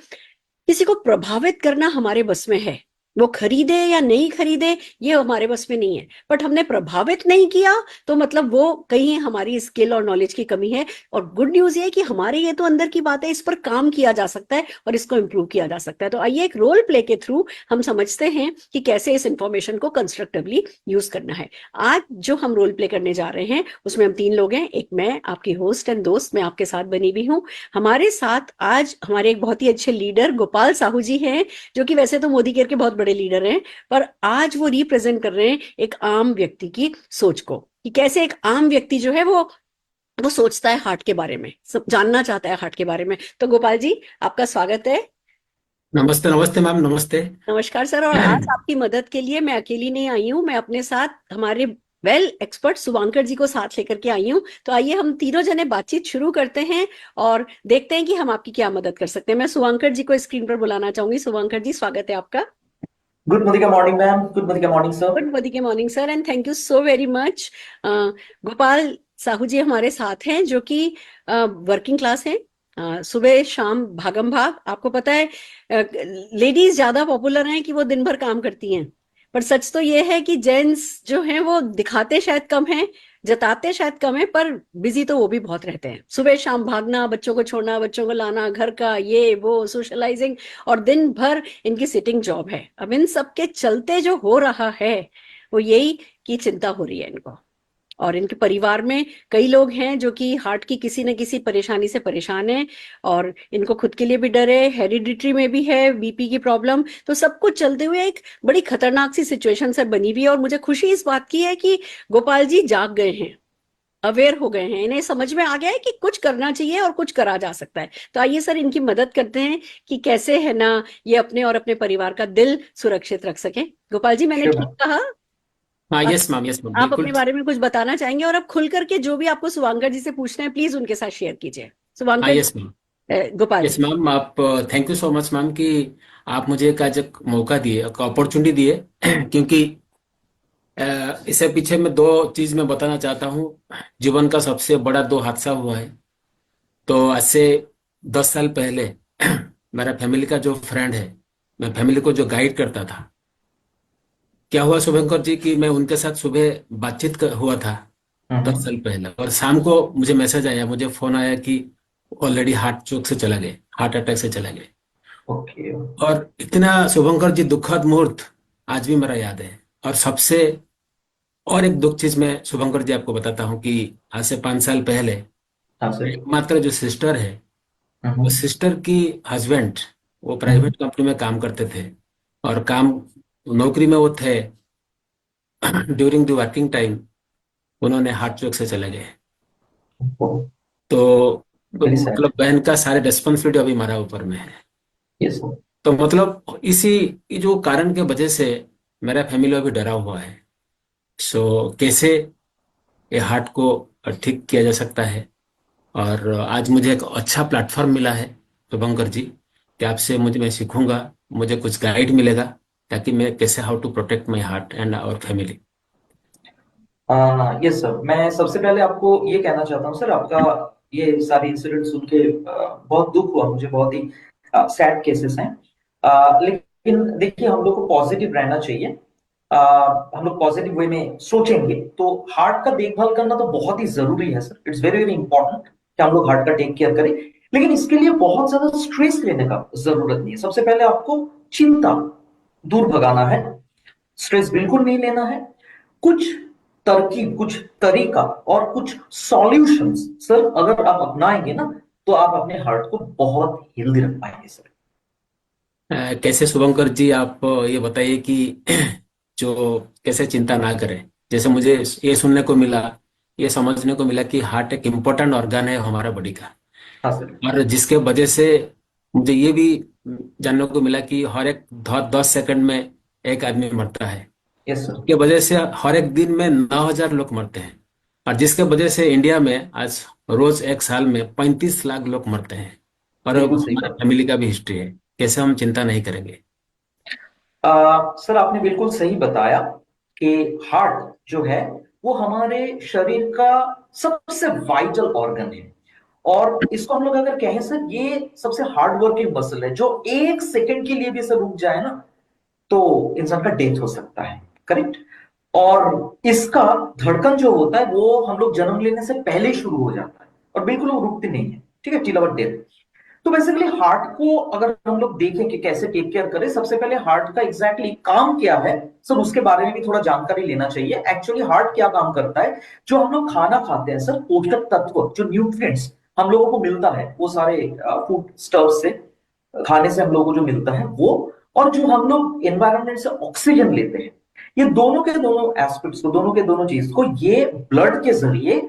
किसी को प्रभावित करना हमारे बस में है, वो खरीदे या नहीं खरीदे ये हमारे बस में नहीं है, बट हमने प्रभावित नहीं किया तो मतलब वो कहीं हमारी स्किल और नॉलेज की कमी है। और गुड न्यूज ये है कि हमारे ये तो अंदर की बात है, इस पर काम किया जा सकता है और इसको इंप्रूव किया जा सकता है। तो आइए एक रोल प्ले के थ्रू हम समझते हैं कि कैसे इस इंफॉर्मेशन को कंस्ट्रक्टिवली यूज करना है। आज जो हम रोल प्ले करने जा रहे हैं उसमें हम 3 लोग हैं। एक मैं आपकी होस्ट एंड दोस्त, मैं आपके साथ बनी हुई हूँ। हमारे साथ आज हमारे एक बहुत ही अच्छे लीडर गोपाल साहू जी हैं, जो कि वैसे तो मोदी केयर के बहुत बड़े लीडर हैं, पर आज वो रिप्रेजेंट कर रहे हैं एक आम व्यक्ति की सोच को, कि कैसे एक आम व्यक्ति जो है वो सोचता है हार्ट के बारे में, सब जानना चाहता है हार्ट के बारे में। तो गोपाल जी, आपका स्वागत है। नमस्ते नमस्ते मैम, नमस्ते। नमस्कार सर। और आज आपकी मदद के लिए मैं अकेली नहीं आई हूँ, मैं अपने साथ हमारे वेल एक्सपर्ट शुभांकर जी को साथ लेकर के आई हूँ। तो आइए हम तीनों जने बातचीत शुरू करते हैं और देखते हैं कि हम आपकी क्या मदद कर सकते हैं। मैं शुभांकर जी को स्क्रीन पर बुलाना चाहूंगी। शुभांकर जी, स्वागत है आपका। गुड मोदी का मॉर्निंग मैम, गुड मोदी का मॉर्निंग सर। गुड मोदी के morning sir, and thank you so very much. Gopal Sahu ji हमारे साथ हैं, जो कि वर्किंग क्लास हैं। सुबह शाम भागम भाग, आपको पता है लेडीज ज्यादा पॉपुलर हैं कि वो दिन भर काम करती हैं, पर सच तो ये है कि जेंट्स जो हैं वो दिखाते शायद कम हैं, जताते शायद कम है, पर बिजी तो वो भी बहुत रहते हैं। सुबह शाम भागना, बच्चों को छोड़ना, बच्चों को लाना, घर का ये वो, सोशलाइजिंग, और दिन भर इनकी सिटिंग जॉब है। अब इन सब के चलते जो हो रहा है वो यही की चिंता हो रही है इनको। और इनके परिवार में कई लोग हैं जो कि हार्ट की किसी न किसी परेशानी से परेशान हैं, और इनको खुद के लिए भी डर है, हेरिडिटरी में भी है बीपी की प्रॉब्लम। तो सब कुछ चलते हुए एक बड़ी खतरनाक सी सिचुएशन से बनी हुई है, और मुझे खुशी इस बात की है कि गोपाल जी जाग गए हैं, अवेयर हो गए हैं, इन्हें समझ में आ गया है कि कुछ करना चाहिए और कुछ करा जा सकता है। तो आइए सर इनकी मदद करते हैं कि कैसे है ना ये अपने और अपने परिवार का दिल सुरक्षित रख सके। गोपाल जी, मैंने श्योर ठीक मैम। कहा? हाँ, आप यस मैम, आप बिल्कुल। अपने बारे में कुछ बताना चाहेंगे, और अब खुल करके जो भी आपको शुभांकर जी से पूछना है प्लीज उनके साथ शेयर कीजिए। हाँ, शुभांकर यस जी, मैम। गोपाल यस जी। मैम, आप thank you so much ma'am कि आप मुझे एक आज एक मौका दिए, एक अपॉर्चुनिटी दिए क्योंकि इससे पीछे मैं दो चीज मैं बताना चाहता हूँ। जीवन का सबसे बड़ा दो हादसा हुआ है। तो आज से 10 साल पहले मेरा फैमिली का जो फ्रेंड है, मैं फैमिली को जो गाइड करता था, क्या हुआ शुभंकर जी कि मैं उनके साथ सुबह हुआ था 10 साल पहले, और शाम को मुझे मैसेज आया, मुझे फोन आया कि ऑलरेडी हार्ट चोक से चला गए, हार्ट अटैक से चला गए। ओके। और इतना शुभंकर जी दुखद मुहूर्त आज भी मेरा याद है। और सबसे और एक दुख चीज मैं शुभंकर जी आपको बताता हूँ कि आज से 5 साल पहले हाँ सर। एकमात्र जो सिस्टर है, वो हम्म। सिस्टर की हस्बैंड, वो हम्म। प्राइवेट कंपनी में काम करते थे, और काम नौकरी में वो थे। ड्यूरिंग द वर्किंग टाइम उन्होंने हार्ट चोक से चले गए। तो वेरी सैड। मतलब बहन का सारे रिस्पॉन्सिबिलिटी अभी हमारा ऊपर में है। Yes sir. तो मतलब इसी जो कारण के वजह से मेरा फैमिली अभी डरा हुआ है। सो कैसे ये हार्ट को ठीक किया जा सकता है। और आज मुझे एक अच्छा प्लेटफॉर्म मिला है शुभंकर जी, कि आपसे मुझे मैं सीखूंगा, मुझे कुछ गाइड मिलेगा, ताकि मैं कैसे how to protect my heart and our family. Yes sir, मैं सबसे पहले आपको ये कहना चाहता हूँ सर, आपका ये सारे इंसिडेंट सुन के बहुत दुख हुआ मुझे, बहुत ही सैड केसेस हैं। लेकिन देखिए, हम लोग को पॉजिटिव रहना चाहिए। हम लोग पॉजिटिव वे में सोचेंगे तो हार्ट का देखभाल करना तो बहुत ही जरूरी है sir. It's very very important कि हम लोग हार्ट का टेक केयर करें, लेकिन इसके लिए बहुत ज्यादा स्ट्रेस लेने का जरूरत नहीं है। सबसे पहले आपको चिंता दूर भगाना है, स्ट्रेस बिल्कुल नहीं लेना है। कुछ तरकीब, कुछ तरीका और कुछ सॉल्यूशंस सर अगर आप अपनाएंगे ना, तो आप अपने हार्ट को बहुत हेल्दी रख पाएंगे सर। कैसे शुभंकर जी, आप ये बताइए कि जो कैसे चिंता ना करें। जैसे मुझे ये सुनने को मिला, ये समझने को मिला कि हार्ट एक इम्पोर्टेंट ऑर्गन है हमारा बॉडी का, हाँ सर। और जिसके वजह से मुझे ये भी जानने को मिला कि हर एक 10 सेकंड में एक आदमी मरता है। Yes sir. इसके वजह से हर एक दिन में 9,000 लोग मरते हैं, और जिसके वजह से इंडिया में आज रोज एक साल में 35 लाख लोग मरते हैं। और बिल्कुल सही हमारे बात। फैमिली का भी हिस्ट्री है, कैसे हम चिंता नहीं करेंगे। सर आपने बिल्कुल सही बताया कि हार्ट जो है वो हमारे शरीर का सबसे वाइटल ऑर्गन है। और इसको हम लोग अगर कहें सर, ये सबसे हार्ड वर्किंग मसल है, जो एक सेकंड के लिए भी सर रुक जाए ना, तो इंसान का डेथ हो सकता है। करेक्ट। और इसका धड़कन जो होता है वो हम लोग जन्म लेने से पहले ही शुरू हो जाता है, और बिल्कुल वो रुकती नहीं है। ठीक है, टिल अवर डेथ। तो बेसिकली हार्ट को अगर हम लोग देखें कि कैसे टेक केयर करें, सबसे पहले हार्ट का एग्जैक्टली काम क्या है सर, उसके बारे में भी थोड़ा जानकारी लेना चाहिए। एक्चुअली हार्ट क्या काम करता है, जो हम लोग खाना खाते हैं सर, पोषक तत्व जो न्यूट्रिएंट्स हम लोगों को मिलता है, वो सारे फूड स्टफ से, खाने से हम लोगों को जो मिलता है वो, और जो हम लोग एनवायरनमेंट से ऑक्सीजन लेते हैं, ये दोनों के दोनों एस्पेक्ट्स को, दोनों के दोनों चीज को, ये ब्लड के जरिए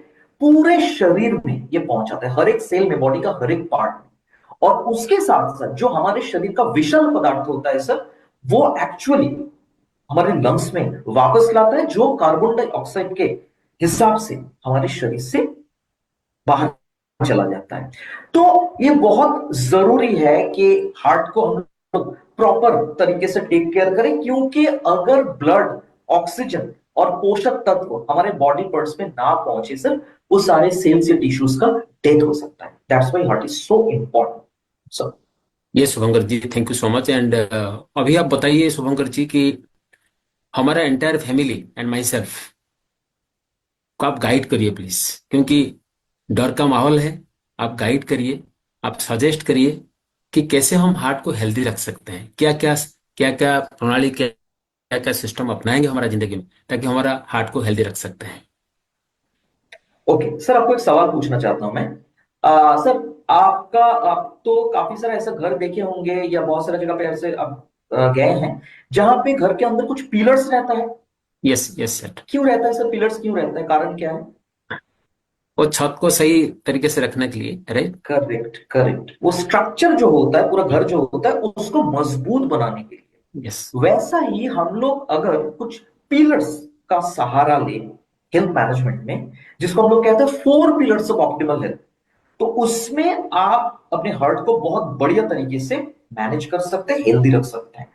पूरे शरीर में ये पहुंचाता है, हर एक सेल में, बॉडी का हर एक पार्ट में। और उसके साथ साथ जो हमारे शरीर का विषाक्त पदार्थ होता है सर, वो एक्चुअली हमारे लंग्स में वापस लाता है, जो कार्बन डाइऑक्साइड के हिसाब से हमारे शरीर से बाहर चला जाता है। तो ये बहुत जरूरी है कि हार्ट को हम लोग प्रॉपर तरीके से टेक केयर करें, क्योंकि अगर ब्लड, ऑक्सीजन और पोषक तत्व हमारे बॉडी पार्ट्स में ना पहुंचे सर, वो सारे सेल्स या टिश्यूज का डेथ हो सकता है। That's why heart is so important sir. ये Shubhankar ji, thank you so much. And अभी आप बताइए शुभंकर जी कि हमारा entire family and myself को आप गाइड करिए प्लीज, क्योंकि डर का माहौल है। आप गाइड करिए, आप सजेस्ट करिए कि कैसे हम हार्ट को हेल्दी रख सकते हैं, क्या क्या प्रणाली, क्या क्या सिस्टम अपनाएंगे हमारा जिंदगी में, ताकि हमारा हार्ट को हेल्दी रख सकते हैं। ओके सर, आपको एक सवाल पूछना चाहता हूं मैं। सर, आप तो काफी सारा ऐसा घर देखे होंगे या बहुत सारा जगह पे ऐसे आप गए हैं जहां पे घर के अंदर कुछ पिलर्स रहता है। Yes yes sir. क्यों रहता है सर? पिलर्स क्यों रहता है? कारण क्या है? वो छत को सही तरीके से रखने के लिए, राइट। करेक्ट करेक्ट, वो स्ट्रक्चर जो होता है, पूरा घर जो होता है, उसको मजबूत बनाने के लिए। यस। वैसा ही हम लोग अगर कुछ पिलर्स का सहारा ले हेल्थ मैनेजमेंट में, जिसको हम लोग कहते हैं 4 पिलर्स ऑफ ऑप्टिमल हेल्थ, तो उसमें आप अपने हार्ट को बहुत बढ़िया तरीके से मैनेज कर सकते हैं, हेल्दी रख सकते हैं।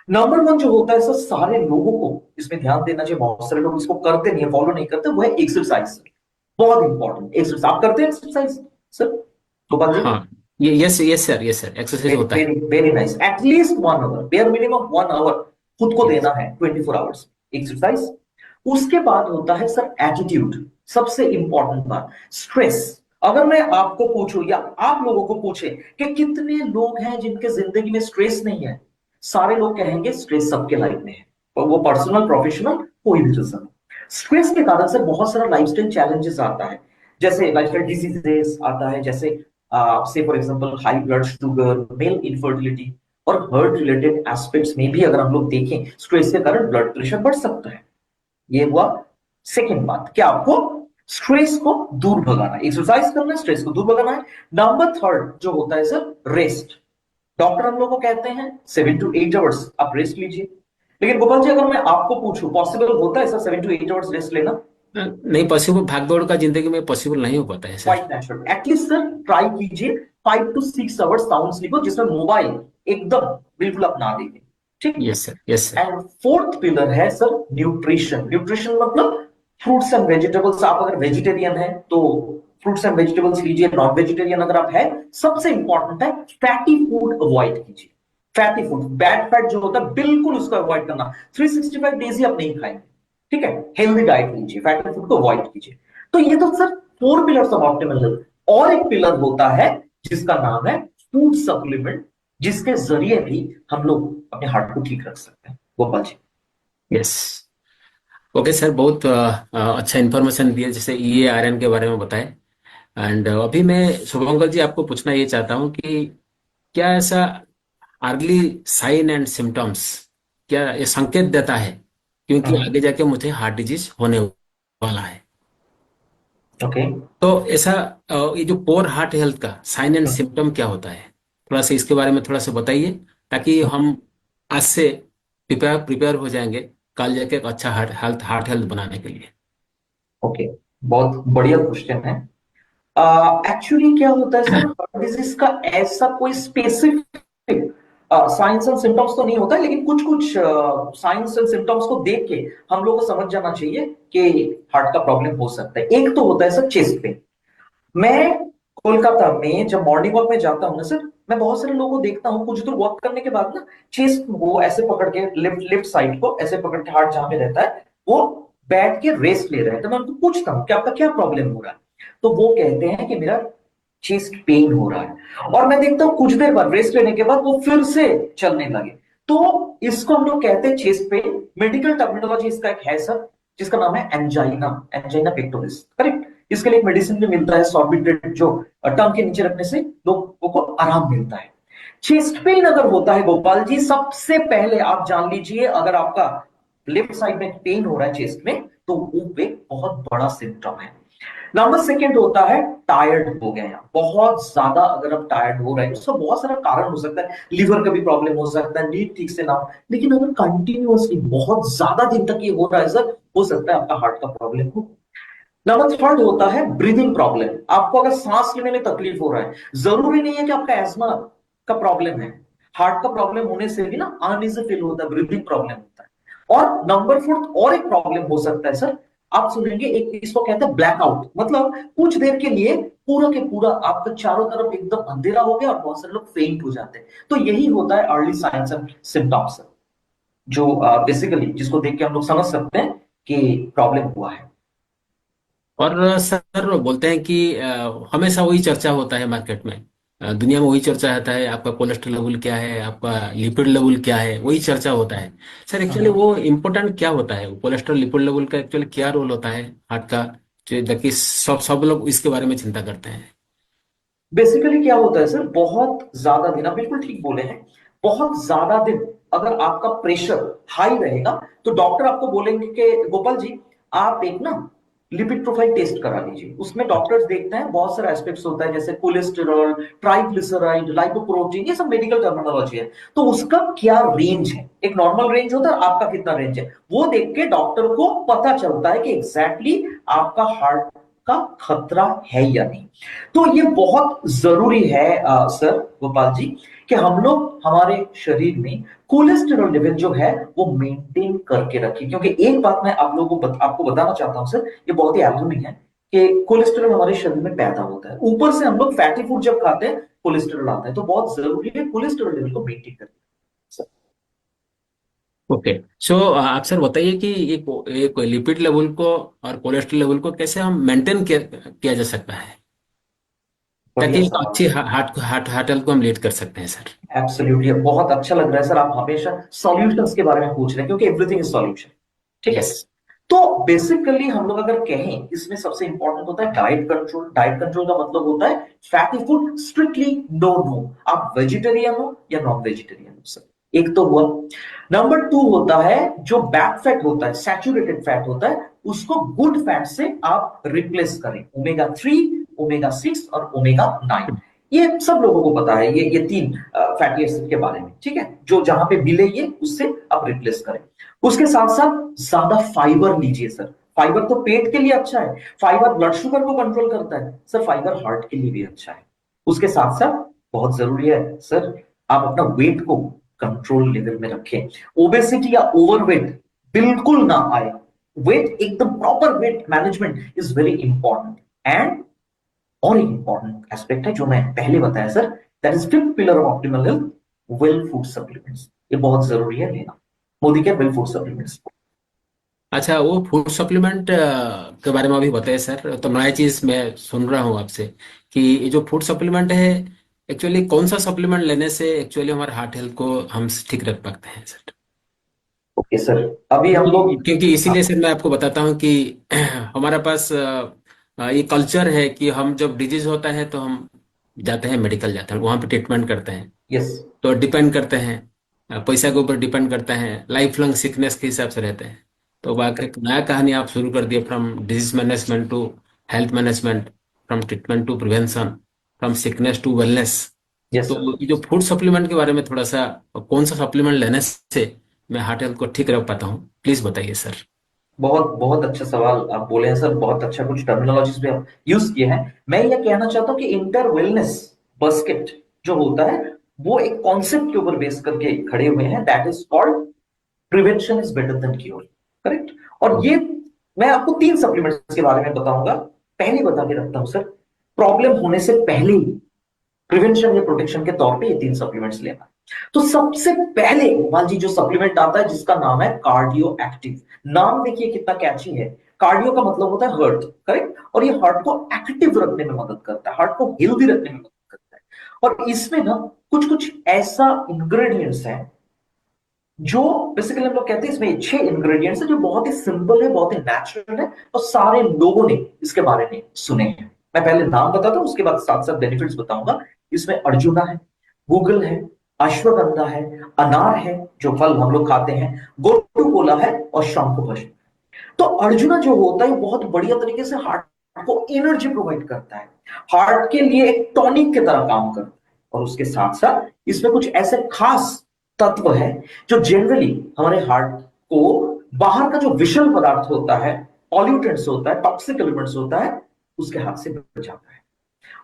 नंबर 1 जो होता है सर, सारे लोगों को इसमें ध्यान देना चाहिए, बहुत सारे लोग इसको करते नहीं है, फॉलो नहीं करते, वो है एक्सरसाइज। बहुत इंपॉर्टेंट एक्सरसाइज। आप करते हैं एक्सरसाइज सर गोपाल जी? हाँ, ये yes yes sir, yes sir, exercise very होता है। Very very nice. At least 1 hour, bare minimum 1 hour खुद को यस। देना है 24 आवर्स एक्सरसाइज। उसके बाद होता है सर एटीट्यूड, सबसे इंपॉर्टेंट बात, स्ट्रेस। अगर मैं आपको पूछूं या आप लोगों को पूछे कि कितने लोग हैं जिनके जिंदगी में स्ट्रेस नहीं है, सारे लोग कहेंगे स्ट्रेस सबके लाइफ में है, और वो पर्सनल प्रोफेशनल कोई भी रीजन। स्ट्रेस के कारण से बहुत सारा लाइफस्टाइल चैलेंजेस आता है, जैसे लाइफस्टाइल डिजीजेस आता है, जैसे से for example high blood sugar, male infertility, और हार्ट रिलेटेड एस्पेक्ट्स में भी अगर हम लोग देखें, स्ट्रेस के कारण ब्लड प्रेशर बढ़ सकता है। ये हुआ सेकेंड बात, क्या आपको स्ट्रेस को दूर भगाना है, एक्सरसाइज करना है, स्ट्रेस को दूर भगाना है। नंबर 3 जो होता है सर, रेस्ट। डॉक्टर हम लोग को कहते हैं 7 to 8 आवर्स आप रेस्ट लीजिए, लेकिन गोपाल जी अगर मैं आपको पूछूं, पॉसिबल होता है सर 7 to 8 आवर्स रेस्ट लेना? नहीं पॉसिबल, भागदौड़ का जिंदगी में पॉसिबल नहीं हो पाता है sir. Quite natural. At least sir try कीजिए 5 to 6 आवर्स साउंड स्लीप हो, जिसमें मोबाइल एकदम बिल्कुल आप ना देंगे, ठीक। Yes sir, yes sir. And 4th pillar है सर न्यूट्रिशन। न्यूट्रिशन मतलब फ्रूट्स एंड वेजिटेबल्स। आप अगर वेजिटेरियन है तो फ्रूट्स एंड वेजिटेबल्स लीजिए, नॉन वेजिटेरियन अगर आप है, सबसे इंपॉर्टेंट है फैटी फूड अवॉइड कीजिए। फैटी फूड, बैड फैट जो होता है, बिल्कुल उसको अवॉइड करना। 365 डेज ही आप नहीं खाएंगे, ठीक है। हेल्दी डाइट लीजिए, फैटी फूड को अवॉइड कीजिए। तो ये तो sir 4 pillars of optimal health. और एक पिलर होता है जिसका नाम है फूड सप्लीमेंट, जिसके जरिए भी हम लोग अपने हार्ट को ठीक रख सकते हैं। Gopal ji? Yes. Okay sir, बहुत अच्छा इन्फॉर्मेशन दिया, जैसे ये आयरन के बारे में बताए। एंड अभी मैं शुभंकर जी आपको पूछना ये चाहता हूँ कि क्या ऐसा अर्ली साइन एंड सिम्टम्स, क्या ये संकेत देता है क्योंकि आगे जाके मुझे हार्ट डिजीज होने वाला है? ओके। तो ऐसा ये जो पोर हार्ट हेल्थ का साइन एंड सिम्टम क्या होता है, थोड़ा सा इसके बारे में थोड़ा सा बताइए, ताकि हम आज से प्रिपेयर प्रिपेयर हो जाएंगे कल जाके एक अच्छा हार्ट हेल्थ बनाने के लिए। ओके, बहुत बढ़िया क्वेश्चन है। एक्चुअली क्या होता है सर, हार्ट डिजीज का ऐसा कोई स्पेसिफिक साइंस एंड सिम्टम्स तो नहीं होता है, लेकिन कुछ कुछ साइंस एंड सिम्टम्स को देख के हम लोग को समझ जाना चाहिए कि हार्ट का प्रॉब्लम हो सकता है। एक तो होता है सर चेस्ट पेन। मैं कोलकाता में जब मॉर्निंग वॉक में जाता हूँ ना सर, मैं बहुत सारे लोगों को देखता हूँ कुछ दूर वॉक करने के बाद ना चेस्ट वो ऐसे पकड़ के, लेफ्ट लेफ्ट साइड को ऐसे पकड़ के, हार्ट जहां पे रहता है वो बैठ के रेस्ट ले रहे हैं। तो मैं उनको पूछता हूँ कि आपका क्या प्रॉब्लम हो रहा है, तो वो कहते हैं कि मेरा चेस्ट पेन हो रहा है। और मैं देखता हूँ कुछ देर बाद रेस्ट लेने के बाद वो फिर से चलने लगे। तो इसको हम लोग कहते हैं चेस्ट पेन। मेडिकल टर्मिनोलॉजी इसका एक है सर, जिसका नाम है एंजाइना, एंजाइना पेक्टोरिस, करेक्ट। इसके लिए एक मेडिसिन भी मिलता है सॉर्बिट्रेट, जो टंग के नीचे रखने से लोगों को आराम मिलता है। चेस्ट पेन अगर होता है गोपाल जी, सबसे पहले आप जान लीजिए, अगर आपका लेफ्ट साइड में पेन हो रहा है चेस्ट में, तो वो एक बहुत बड़ा सिम्टम है। नंबर सेकंड होता है टायर्ड हो गए हैं बहुत ज्यादा। अगर आप टायर्ड हो रहे हैं, उसका बहुत सारा कारण हो सकता है, लिवर का भी प्रॉब्लम हो सकता है, नींद ठीक से ना हो। लेकिन अगर कंटिन्यूअसली बहुत ज्यादा दिन तक ये हो रहा है सर, हो सकता है आपका हार्ट का प्रॉब्लम हो। नंबर थर्ड होता है ब्रीदिंग प्रॉब्लम। आपको अगर सांस लेने में तकलीफ हो रहा है, जरूरी नहीं है कि आपका एस्मा का प्रॉब्लम है, हार्ट का प्रॉब्लम होने से भी ना अनईजी फील होता है, ब्रीदिंग प्रॉब्लम होता है। और नंबर फोर्थ और एक प्रॉब्लम हो सकता है सर, आप सुनेंगे एक, इसको कहते हैं ब्लैकआउट। मतलब कुछ देर के लिए पूरा के पूरा आपका चारों तरफ एकदम अंधेरा हो गया और बहुत सारे लोग फेंट हो जाते हैं। तो यही होता है अर्ली साइंस एंड सिम्टम्स, जो बेसिकली जिसको देख के हम लोग समझ सकते हैं कि प्रॉब्लम हुआ है। और सर बोलते हैं कि हमेशा वही चर्चा होता है मार्केट में, दुनिया में वही चर्चा रहता है, आपका कोलेस्ट्रॉल लेवल क्या है, आपका लिपिड लेवल क्या है, वही चर्चा होता है। सर एक्चुअली वो इम्पोर्टेंट क्या होता है, कोलेस्ट्रॉल लिपिड लेवल का एक्चुअली क्या रोल होता है हार्ट का जबकि सब सब लोग इसके बारे में चिंता करते हैं। बेसिकली क्या होता है सर, बहुत ज्यादा दिन, आप बिल्कुल ठीक बोले हैं, बहुत ज्यादा दिन अगर आपका प्रेशर हाई रहेगा तो डॉक्टर आपको बोलेंगे कि गोपाल जी आप एक ना लिपिड प्रोफाइल टेस्ट करा लीजिए। उसमें डॉक्टर्स देखते हैं, बहुत सारे एस्पेक्ट्स होता है जैसे कोलेस्टेरॉल, ट्राइग्लिसराइड, लाइपोप्रोटीन, ये सब मेडिकल टर्मिनोलॉजी है। तो उसका क्या रेंज है, एक नॉर्मल रेंज होता है, आपका कितना रेंज है, वो देख के डॉक्टर को पता चलता है कि एग्जैक्टली आपका हार्ट का खतरा है या नहीं। तो ये बहुत जरूरी है सर गोपाल जी कि हम लोग हमारे शरीर में कोलेस्टेरॉल लेवल जो है वो मेंटेन करके रखें। क्योंकि एक बात मैं आप लोगों को आपको बताना चाहता हूं सर, ये बहुत ही एल्यूमिक है कि कोलेस्टेरॉल हमारे शरीर में पैदा होता है, ऊपर से हम लोग फैटी फूड जब खाते हैं कोलेस्टेरॉल आता है। तो बहुत जरूरी है कोलेस्टेरॉल लेवल को मेंटेन करना सर। ओके। सो आप सर बताइए कि ये लिपिड लेवल को और कोलेस्ट्रॉल लेवल को कैसे हम मेंटेन किया जा सकता है, ताकि बढ़िया एक अच्छी सवाल। हार्ट हार्ट हेल्थ को हम लीड कर सकते हैं सर। एब्सोल्युटली, बहुत अच्छा लग रहा है सर, आप हमेशा सॉल्यूशंस के बारे में पूछ रहे हैं क्योंकि एवरीथिंग इज सॉल्यूशन। ठीक है। यस। तो बेसिकली हम लोग अगर कहें, इसमें सबसे इंपॉर्टेंट होता है डाइट कंट्रोल। डाइट कंट्रोल का मतलब होता है fatty food strictly no no, आप वेजिटेरियन हो या नॉन वेजिटेरियन हो सर, एक तो हुआ। नंबर टू होता है जो बैड फैट होता है, सैचुरेटेड फैट होता है, उसको गुड फैट से आप रिप्लेस करें, ओमेगा 3, ओमेगा 6 और ओमेगा 9। ये सब लोगों को पता है, ये तीन फैटी एसिड के बारे में। ठीक है, जो जहां पे मिले ये उससे आप रिप्लेस करें। उसके साथ साथ ज्यादा फाइबर लीजिए सर। फाइबर तो पेट के लिए अच्छा है, फाइबर ब्लड शुगर को कंट्रोल करता है सर, फाइबर हार्ट के लिए भी अच्छा है। उसके साथ साथ बहुत जरूरी है सर, आप अपना वेट को कंट्रोल लेवल में रखें। ओबेसिटी या ओवरवेट बिल्कुल ना आए। वेट एकदम proper weight management is very important. And और एक इंपॉर्टेंट एस्पेक्ट है जो मैं पहले बताया sir, that is fifth pillar of optimal health, well food supplements. ये बहुत जरूरी है लेना, मोदी के वेल फूड सप्लीमेंट्स। अच्छा, वो फूड सप्लीमेंट के बारे में अभी बताइए सर। तो नया चीज मैं सुन रहा हूँ आपसे कि ये जो फूड सप्लीमेंट है, एक्चुअली कौन सा सप्लीमेंट लेने से एक्चुअली हमारे हार्ट हेल्थ को हम ठीक रख पाते हैं सर। ओके सर, अभी हम लोग क्योंकि इसीलिए सर मैं आपको बताता हूँ कि हमारे पास ये कल्चर है कि हम जब डिजीज होता है तो हम जाते हैं, मेडिकल जाते हैं, वहां पे ट्रीटमेंट करते हैं। यस तो डिपेंड करते हैं, पैसा के ऊपर डिपेंड करते हैं, लाइफ लॉन्ग सिकनेस के हिसाब से रहते हैं। तो वाकई एक नया कहानी आप शुरू कर दिए, from disease management to health management, from treatment to prevention, from sickness to wellness. Yes तो सर, ये जो फूड सप्लीमेंट के बारे में थोड़ा सा, कौन सा सप्लीमेंट लेने से मैं हार्ट हेल्थ को ठीक रख पाता हूँ, प्लीज बताइए सर। बहुत बहुत अच्छा सवाल आप बोले हैं सर, बहुत अच्छा, कुछ टर्मिनोलॉजीज भी आप यूज किए हैं। मैं ये कहना चाहता हूँ कि इंटर वेलनेस बास्केट जो होता है वो एक कॉन्सेप्ट के ऊपर बेस करके खड़े हुए हैं, that is called prevention is better than cure. Correct. और ये मैं आपको तीन सप्लीमेंट्स के बारे में बताऊंगा, पहले बता के रखता हूं सर, प्रॉब्लम होने से पहले ही प्रिवेंशन या प्रोटेक्शन के तौर पे ये तीन सप्लीमेंट्स लेना। तो सबसे पहले मान जी जो सप्लीमेंट आता है जिसका नाम है कार्डियो एक्टिव। नाम देखिए कितना कैची है, कार्डियो का मतलब होता है हार्ट, करेक्ट। और ये हार्ट को एक्टिव रखने में मदद करता है, हार्ट को हेल्दी रखने में मदद करता है। और इसमें ना कुछ कुछ ऐसा इंग्रेडिएंट्स है जो बेसिकली हम लोग कहते हैं, इसमें 6 इंग्रेडिएंट्स है जो बहुत ही सिंपल है, बहुत ही नेचुरल है, और सारे लोगों ने इसके बारे में सुने हैं। मैं पहले नाम बताता हूं, उसके बाद साथ साथ बेनिफिट्स बताऊंगा। इसमें अर्जुना है, गूगल है, अश्वगंधा है, अनार है जो फल हम लोग खाते हैं, गोटू है, और शंकुभस्म। तो अर्जुना जो होता है बहुत बढ़िया तरीके से हार्ट को एनर्जी प्रोवाइड करता है, हार्ट के लिए एक टॉनिक की तरह काम करता है। और उसके साथ साथ इसमें कुछ ऐसे खास तत्व है जो जनरली हमारे हार्ट को बाहर का जो विषल पदार्थ होता है, पॉल्यूटेंट्स होता है, टॉक्सिक एलिमेंट्स होता है, उसके हाथ से बचाता है।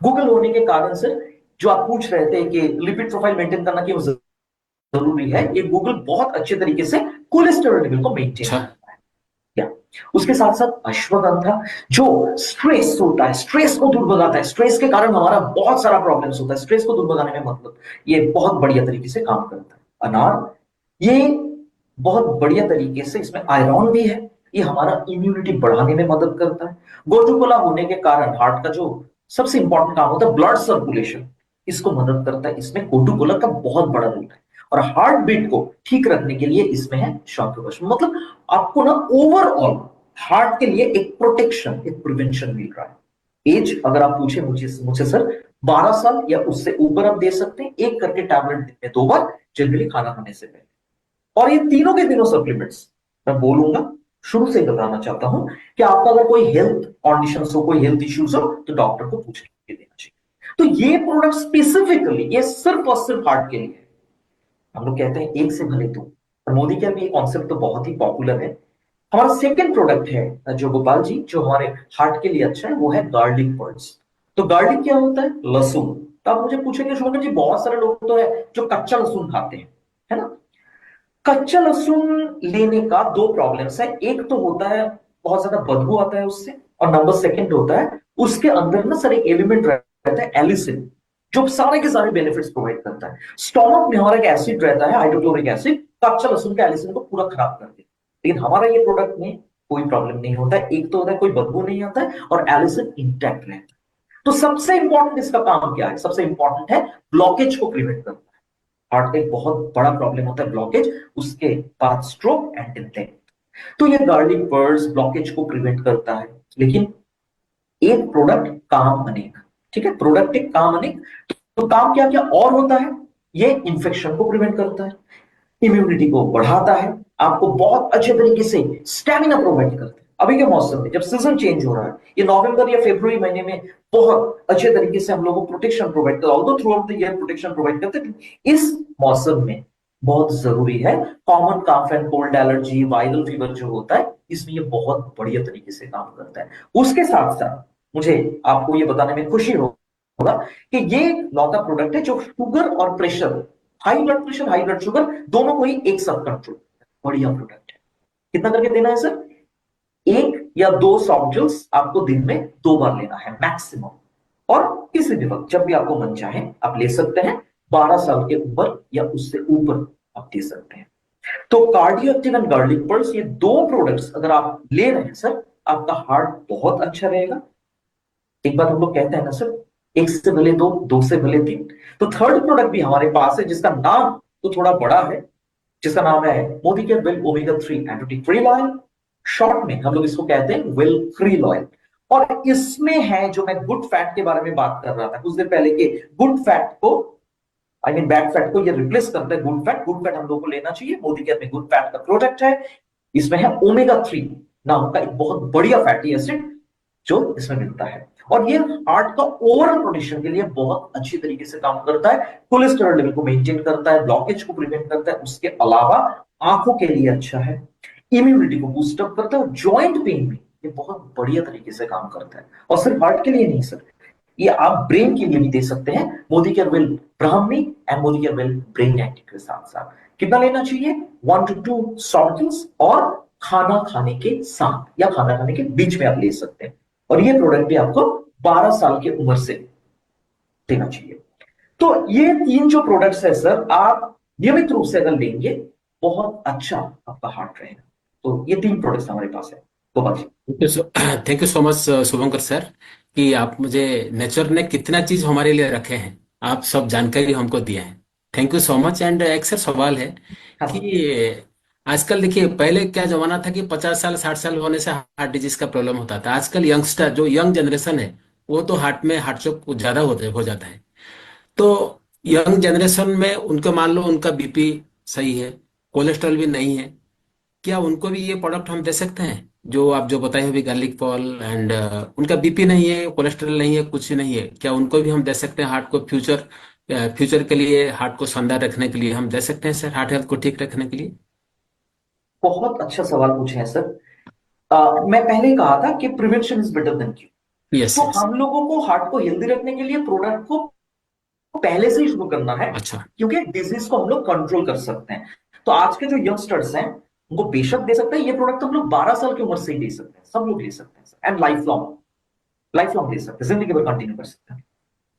गूगल होने के कारण से जो आप पूछ रहे थे कि लिपिड प्रोफाइल मेंटेन करना क्यों जरूरी है, ये गूगल बहुत अच्छे तरीके से कोलेस्टेरॉल लेवल को मेंटेन अच्छा। करता है। या उसके साथ साथ अश्वगंधा जो स्ट्रेस होता है, स्ट्रेस को दूर भगाता है, स्ट्रेस के कारण हमारा बहुत सारा प्रॉब्लम्स होता है, स्ट्रेस को दूर भगाने में मतलब ये बहुत बढ़िया तरीके से काम करता है। अनार, ये बहुत बढ़िया तरीके से, इसमें आयरन भी है, ये हमारा इम्यूनिटी बढ़ाने में मदद करता है। गोटुकोला होने के कारण हार्ट का जो सबसे इंपॉर्टेंट काम होता है ब्लड सर्कुलेशन, इसको मदद करता है, इसमें गोटुकोला का बहुत बड़ा रोल है। और हार्ट बीट को ठीक रखने के लिए इसमें है शंकुभस्म। मतलब आपको ना ओवरऑल हार्ट के लिए एक प्रोटेक्शन, एक प्रिवेंशन मिल रहा है। एज अगर आप पूछे मुझे सर 12 साल या उससे ऊपर आप दे सकते हैं, एक करके टैबलेट दिन में 2 बार, जनरली खाना खाने से पहले। और ये तीनों के तीनों सप्लीमेंट्स मैं बोलूंगा, शुरू से ही बताना चाहता हूं कि आपका अगर कोई हेल्थ कंडीशन हो, कोई हेल्थ इश्यूज हो, तो डॉक्टर को पूछ के देना चाहिए। तो ये प्रोडक्ट स्पेसिफिकली ये सिर्फ और सिर्फ हार्ट के लिए है। हम लोग कहते हैं एक से भले दो, और मोदी केयर में ये कॉन्सेप्ट तो बहुत ही पॉपुलर है। हमारा सेकंड प्रोडक्ट है जो गोपाल जी, जो हमारे हार्ट के लिए अच्छा है, वो है गार्लिक पर्ल्स। तो गार्लिक क्या होता है? लहसुन। तो आप मुझे पूछेंगे शुभंकर जी, बहुत सारे लोग तो है जो कच्चा लहसुन खाते हैं, है ना? कच्चा लहसुन लेने का दो प्रॉब्लम्स है। एक तो होता है बहुत ज्यादा बदबू आता है उससे, और नंबर सेकंड होता है उसके अंदर ना सर एक एलिमेंट रहता है एलिसिन, जो सारे के सारे बेनिफिट्स प्रोवाइड करता है। स्टोमक में हमारा एक एसिड रहता है हाइड्रोक्लोरिक एसिड, कच्चा लहसुन का एलिसिन को पूरा खराब कर देता है। लेकिन हमारा ये प्रोडक्ट में कोई प्रॉब्लम नहीं होता है। एक तो होता है कोई बदबू नहीं आता है, और एलिसिन इंटैक्ट रहता है। तो सबसे इंपॉर्टेंट इसका काम क्या है? सबसे इंपॉर्टेंट है ब्लॉकेज को प्रिवेंट करना। हार्ट का एक बहुत बड़ा प्रॉब्लम होता है ब्लॉकेज, उसके बाद स्ट्रोक एंड डेथ। तो ये गार्लिक पर्ल्स ब्लॉकेज को प्रिवेंट करता है। लेकिन एक प्रोडक्ट काम अनेक, ठीक है? प्रोडक्ट एक काम अनेक। तो काम क्या क्या और होता है? ये इंफेक्शन को प्रिवेंट करता है, इम्यूनिटी को बढ़ाता है, आपको बहुत अच्छे तरीके से स्टेमिना प्रोवाइड करता है। अभी के मौसम में जब सीजन चेंज हो रहा है, ये नवंबर या फरवरी महीने में बहुत अच्छे तरीके से हम लोगों को प्रोटेक्शन प्रोवाइड करता है। Although through out the year protection provide करते हैं, इस मौसम में बहुत जरूरी है। Common calf and cold allergy, viral fever जो होता है, इसमें ये बहुत बढ़िया तरीके से काम करता है। उसके साथ साथ मुझे आपको ये बताने में खुशी होगा कि ये लौता प्रोडक्ट है जो शुगर और pressure, high blood pressure, high blood sugar, दोनों को ही एक साथ कंट्रोल। बढ़िया प्रोडक्ट है। कितना करके देना है सर? 1 या 2 सॉफ्ट जेल्स आपको दिन में 2 बार लेना है मैक्सिमम, और किसी भी वक्त जब भी आपको मन चाहे आप ले सकते हैं। 12 साल के ऊपर या उससे ऊपर आप दे सकते हैं। तो cardio active and garlic pearls, ये 2 प्रोडक्ट्स अगर आप ले रहे हैं सर, आपका हार्ट बहुत अच्छा रहेगा। एक बात हम लोग कहते हैं ना सर, 1 से भले 2, 2 से भले 3। तो थर्ड प्रोडक्ट भी हमारे पास है, जिसका नाम तो थोड़ा बड़ा है, जिसका नाम है Modi care well omega 3 anti krill oil. Short में हम लोग इसको कहते हैं वेल क्रिल ऑयल। और इसमें है जो मैं गुड फैट के बारे में बात कर रहा था कुछ देर पहले, के गुड फैट को, आई मीन बैड फैट को ये रिप्लेस करता है गुड फैट। गुड फैट हम लोग को लेना चाहिए। मोदी केयर में गुड फैट का प्रोडक्ट है। इसमें है ओमेगा 3 नाम का एक बहुत बढ़िया फैटी एसिड जो इसमें मिलता है, और ये हार्ट का ओवरऑल प्रोटेक्शन के लिए बहुत अच्छी तरीके से काम करता है। कोलेस्टेरॉल लेवल को मेंटेन करता है, ब्लॉकेज को प्रिवेंट करता है। उसके अलावा आंखों के लिए अच्छा है, इम्यूनिटी को बूस्ट अप करता है, और जॉइंट पेन में ये बहुत बढ़िया तरीके से काम करता है। और सिर्फ हार्ट के लिए नहीं सर, ये आप ब्रेन के लिए भी दे सकते हैं। Modi care well Brahmi and Modi care well brain active के साथ साथ कितना लेना चाहिए? 1 to 2 सॉल्ट्स, और खाना खाने के साथ या खाना खाने के बीच में आप ले सकते हैं। और ये प्रोडक्ट भी आपको 12 साल की उम्र से देना चाहिए। तो ये 3 जो प्रोडक्ट्स है सर, आप नियमित रूप से अगर लेंगे, बहुत अच्छा आपका हार्ट रहेगा। तो ये 3 प्रोडक्ट्स हमारे पास है। Gopal ji, thank you so much Shubhankar sir, कि आप मुझे नेचर ने कितना चीज हमारे लिए रखे हैं, आप सब जानकारी हमको दिए हैं। Thank you so much. And एक सर सवाल है हाँ कि आजकल देखिए, पहले क्या जमाना था कि 50 साल 60 साल होने से हार्ट डिजीज का प्रॉब्लम होता था। आजकल यंगस्टर जो यंग जनरेशन है, वो तो हार्ट में हार्ट चोक कुछ ज्यादा हो जाता है। तो यंग जनरेशन में उनको मान लो उनका बीपी सही है, कोलेस्ट्रॉल भी नहीं है, क्या उनको भी ये प्रोडक्ट हम दे सकते हैं जो आप जो बताए अभी, गार्लिक पॉल? एंड उनका बीपी नहीं है, कोलेस्ट्रॉल नहीं है, कुछ नहीं है, क्या उनको भी हम दे सकते हैं हार्ट को फ्यूचर के लिए, हार्ट को शानदार रखने के लिए हम दे सकते हैं सर, हार्ट हेल्थ को ठीक रखने के लिए? बहुत अच्छा सवाल पूछे हैं सर। मैं पहले ही कहा था कि prevention is better than cure. Yes तो यस। हम लोगों को हार्ट को हेल्दी रखने के लिए प्रोडक्ट को पहले से ही शुरू करना है, अच्छा। क्योंकि डिजीज को हम लोग कंट्रोल कर सकते हैं। तो आज के जो यंगस्टर्स हैं, उनको बेशक दे सकते हैं ये प्रोडक्ट। हम लोग 12 साल की उम्र से ही दे सकते हैं, सब लोग ले सकते हैं, एंड लाइफ लॉन्ग दे सकते हैं, जिंदगी भर कंटिन्यू कर सकते हैं।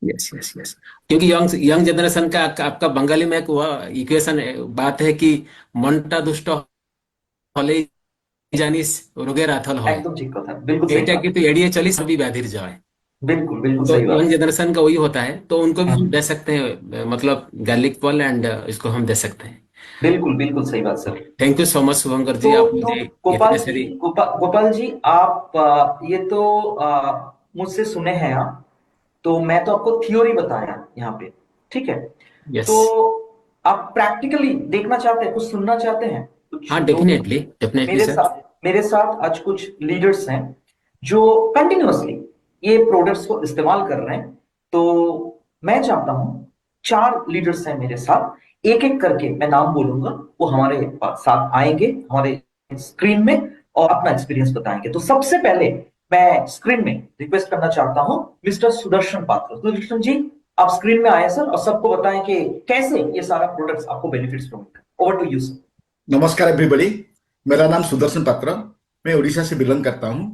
Yes yes yes. क्योंकि यंग यंग जनरेशन का आपका बंगाली में एक वह इक्वेशन बात है कि मनटा दुष्ट হলে জানিস রোগের আথল হয়, एकदम ठीक কথা, बिल्कुल सही এইটা बात। কিন্তু এড়িয়ে চলিস সবই ব্যাধির জয়। बिल्कुल बिल्कुल तो सही बात। यंग जनरेशन का वही होता है, तो उनको भी हम हम्म। दे सकते हैं, मतलब गार्लिक पॉल एंड इसको हम दे सकते हैं। बिल्कुल बिल्कुल सही बात सर। Thank you so much Shubhankar ji, तो आप तो मुझे गोपाल इतने जी, सारी। गोपाल जी आप ये तो मुझसे सुने हैं आप, तो मैं तो आपको थ्योरी बताया यहाँ पे, ठीक है? यस। तो आप प्रैक्टिकली देखना चाहते हैं, कुछ सुनना चाहते हैं? कुछ हाँ, लोग डेफिनेटली डेफिनेटली मेरे सर। साथ मेरे साथ आज कुछ लीडर्स हैं जो कंटिन्यूअसली ये प्रोडक्ट्स को इस्तेमाल कर रहे हैं। तो मैं चाहता हूं, 4 लीडर्स हैं मेरे साथ, एक एक करके मैं नाम बोलूंगा, वो हमारे साथ आएंगे हमारे स्क्रीन में और अपना एक्सपीरियंस बताएंगे। तो सबसे पहले मैं स्क्रीन में रिक्वेस्ट करना चाहता हूं मिस्टर सुदर्शन पात्र। सुदर्शन जी, आप स्क्रीन में आए सर, और सबको बताएं कि कैसे ये सारा प्रोडक्ट्स आपको बेनिफिट्स प्रोवाइड कर। Over to you sir. नमस्कार एवरीबॉडी। मेरा नाम सुदर्शन पात्रा, मैं उड़ीसा से बिलोंग करता हूं।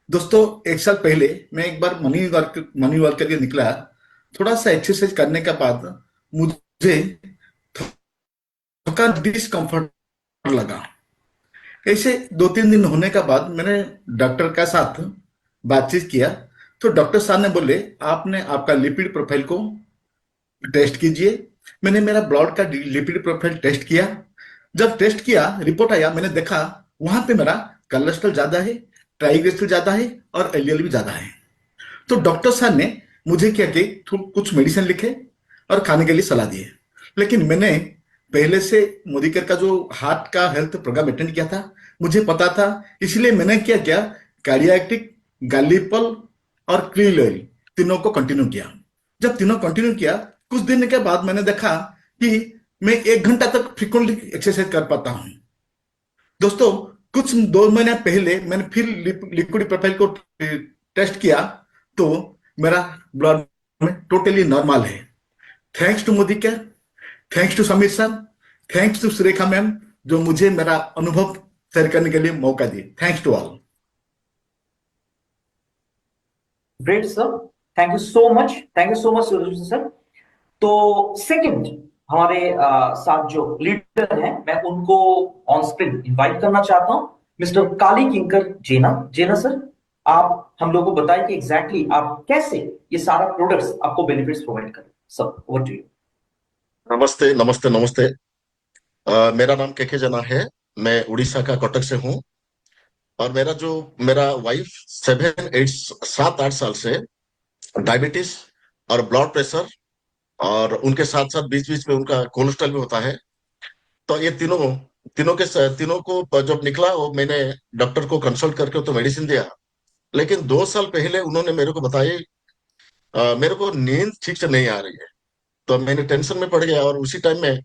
दोस्तों, एक साल पहले मैं एक बार मॉर्निंग वॉक करके निकला। थोड़ा सा एक्सरसाइज करने के बाद मुझे थोड़ा डिस्कम्फर्ट लगा। ऐसे 2-3 दिन होने के बाद मैंने डॉक्टर का साथ बातचीत किया। तो डॉक्टर साहब ने बोले, आपने आपका लिपिड प्रोफाइल को टेस्ट कीजिए। मैंने मेरा ब्लड का लिपिड प्रोफाइल टेस्ट किया। जब टेस्ट किया, रिपोर्ट आया, मैंने देखा वहां पे मेरा कोलेस्ट्रॉल ज्यादा है, ट्राइग्लिसराइड ज्यादा है और एलडीएल भी ज्यादा है। तो डॉक्टर साहब ने मुझे क्या कि कुछ मेडिसिन लिखे और खाने के लिए सलाह दिए। लेकिन मैंने पहले से मोदी केयर का जो हार्ट का हेल्थ प्रोग्राम अटेंड किया था, मुझे पता था। इसलिए मैंने क्या किया, कार्डियाक्टिक, गालीपल और क्रील ऑयल तीनों को कंटिन्यू किया। जब तीनों कंटिन्यू किया, कुछ दिन के बाद मैंने देखा कि मैं 1 घंटा तक फ्रिक्वेंटली एक्सरसाइज कर पाता हूं। दोस्तों, कुछ 2 महीने पहले मैंने फिर लिक्विड प्रोफाइल को टेस्ट किया, तो मेरा ब्लड में टोटली नॉर्मल है। Thanks to Modi care, thanks to Sameer sir, thanks to Surekha ma'am, जो मुझे मेरा अनुभव शेयर करने के लिए मौका दिए। Thanks to all. Great sir, thank you so much, thank you so much Sudarshan sir. तो सेकंड हमारे साथ जो लीडर हैं, मैं उनको ऑन स्क्रीन इनवाइट करना चाहता हूं, मिस्टर काली किंकर जेना। जेना सर, आप हम लोगों को बताएं कि एग्जैक्टली आप कैसे ये सारा प्रोडक्ट्स आपको बेनिफिट्स प्रोवाइड करें। Sir, over to you. नमस्ते नमस्ते नमस्ते। मेरा नाम केके जना है। मैं उड़ीसा का कटक से हूँ। और मेरा वाइफ 7-8 से डायबिटीज और ब्लड प्रेशर, और उनके साथ साथ बीच बीच में उनका कोलेस्ट्रॉल भी होता है। तो ये तीनों को जब निकला, वो मैंने डॉक्टर को कंसल्ट करके तो मेडिसिन दिया। लेकिन 2 साल पहले उन्होंने मेरे को बताई, मेरे को नींद ठीक से नहीं आ रही है। तो मैंने टेंशन में पड़ गया, और उसी टाइम में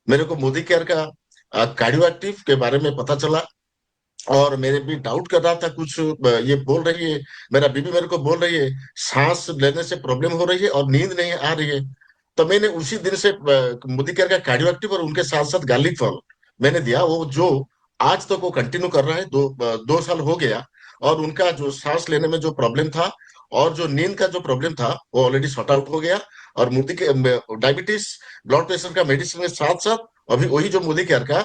मेरे को मोदी केयर का कार्डियो एक्टिव के बारे में पता चला। और मेरे भी डाउट कर रहा था कुछ, ये बोल रही है, मेरा बीबी मेरे को बोल रही है सांस लेने से प्रॉब्लम हो रही है और नींद नहीं आ रही है। तो मैंने उसी दिन से मोदी केयर का कार्डियो एक्टिव और उनके साथ साथ गार्लिक फॉल मैंने दिया, वो जो आज तक वो कंटिन्यू कर रहा है। 2 साल हो गया। और उनका जो सांस लेने में जो प्रॉब्लम था और जो नींद का जो प्रॉब्लम था, वो ऑलरेडी सॉर्ट आउट हो गया। और मोदी के डायबिटीज, ब्लड प्रेशर का मेडिसिन के साथ साथ अभी वही जो मोदी केयर का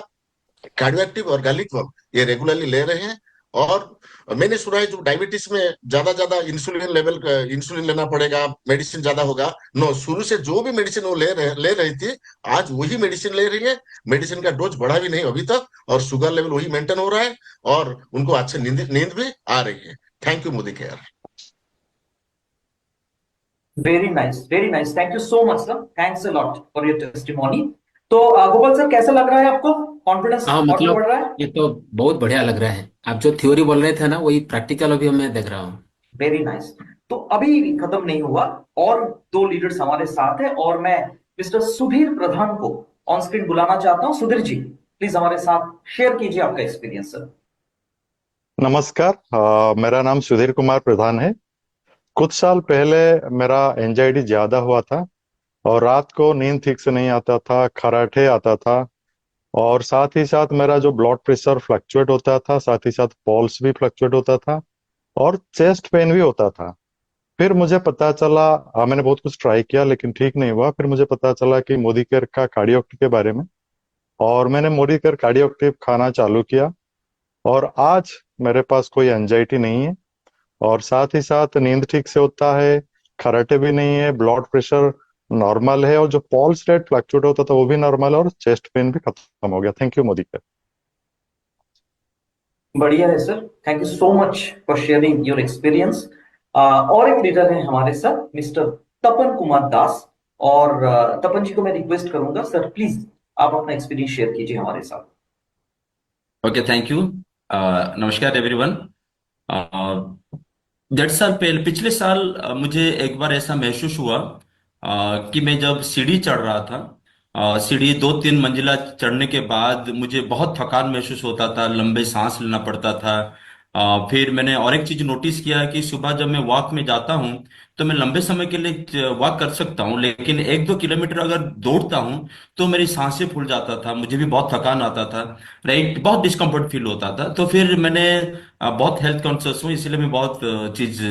कार्डियो एक्टिव और गार्लिक फॉल ये रेगुलरली ले रहे हैं। और मैंने सुना है जो डायबिटीज में ज्यादा इंसुलिन लेना पड़ेगा, मेडिसिन ज्यादा होगा। नो, शुरू से जो भी मेडिसिन वो ले रही थी, आज वही मेडिसिन ले रही है। मेडिसिन का डोज बढ़ा भी नहीं अभी तक, और शुगर लेवल वही मेंटेन हो रहा है, और उनको अच्छे नींद भी आ रही है। Thank you Modi care. Very nice, very nice, thank you so much sir, thanks a lot for your testimony. तो गोपाल सर, कैसा लग रहा है आपको? कॉन्फिडेंस हाँ, और बढ़ मतलब रहा है? ये तो बहुत बढ़िया लग रहा है। आप जो थ्योरी बोल रहे थे ना, वही प्रैक्टिकल अभी मैं देख रहा हूँ। Very nice. तो अभी खत्म नहीं हुआ, और 2 लीडर्स हमारे साथ हैं, और मैं मिस्टर सुधीर प्रधान को ऑन स्क्रीन बुलाना चाहता हूं। सुधीर जी, प्लीज हमारे साथ शेयर कीजिए आपका एक्सपीरियंस सर। नमस्कार, मेरा नाम सुधीर कुमार प्रधान है। कुछ साल पहले मेरा एंजाइटी ज्यादा हुआ था, और रात को नींद ठीक से नहीं आता था, खर्राटे आता था, और साथ ही साथ मेरा जो ब्लड प्रेशर फ्लक्चुएट होता था, साथ ही साथ पल्स भी फ्लक्चुएट होता था, और चेस्ट पेन भी होता था। फिर मुझे पता चला, मैंने बहुत कुछ ट्राई किया लेकिन ठीक नहीं हुआ। फिर मुझे पता चला कि मोदी केयर का कार्डियो एक्टिव के बारे में, और मैंने मोदी केयर कार्डियो एक्टिव खाना चालू किया। और आज मेरे पास कोई एंजाइटी नहीं है, और साथ ही साथ नींद ठीक से होता है, खर्राटे भी नहीं है, ब्लड प्रेशर नॉर्मल है, और जो पल्स रेट फ्लक्चुएट होता था वो भी नॉर्मल है, और चेस्ट पेन भी खत्म हो गया। Thank you Modi care. बढ़िया है sir, thank you so much for sharing your experience. और एक लीडर है हमारे साथ, मिस्टर तपन कुमार दास। और तपन जी को मैं रिक्वेस्ट करूंगा, सर प्लीज आप अपना एक्सपीरियंस शेयर कीजिए हमारे साथ। Okay, thank you. नमस्कार एवरीवन। डेढ़ साल पहले, पिछले साल मुझे एक बार ऐसा महसूस हुआ कि मैं जब सीढ़ी चढ़ रहा था, सीढ़ी 2-3 मंजिला चढ़ने के बाद मुझे बहुत थकान महसूस होता था, लंबे सांस लेना पड़ता था। फिर मैंने और एक चीज नोटिस किया कि सुबह जब मैं वॉक में जाता हूँ तो मैं लंबे समय के लिए वॉक कर सकता हूँ, लेकिन 1-2 किलोमीटर अगर दौड़ता हूँ तो मेरी सांसें फूल जाता था, मुझे भी बहुत थकान आता था, राइट, बहुत डिस्कम्फर्ट फील होता था। तो फिर मैंने बहुत हेल्थ कॉन्शियस हूँ, इसलिए मैं बहुत चीज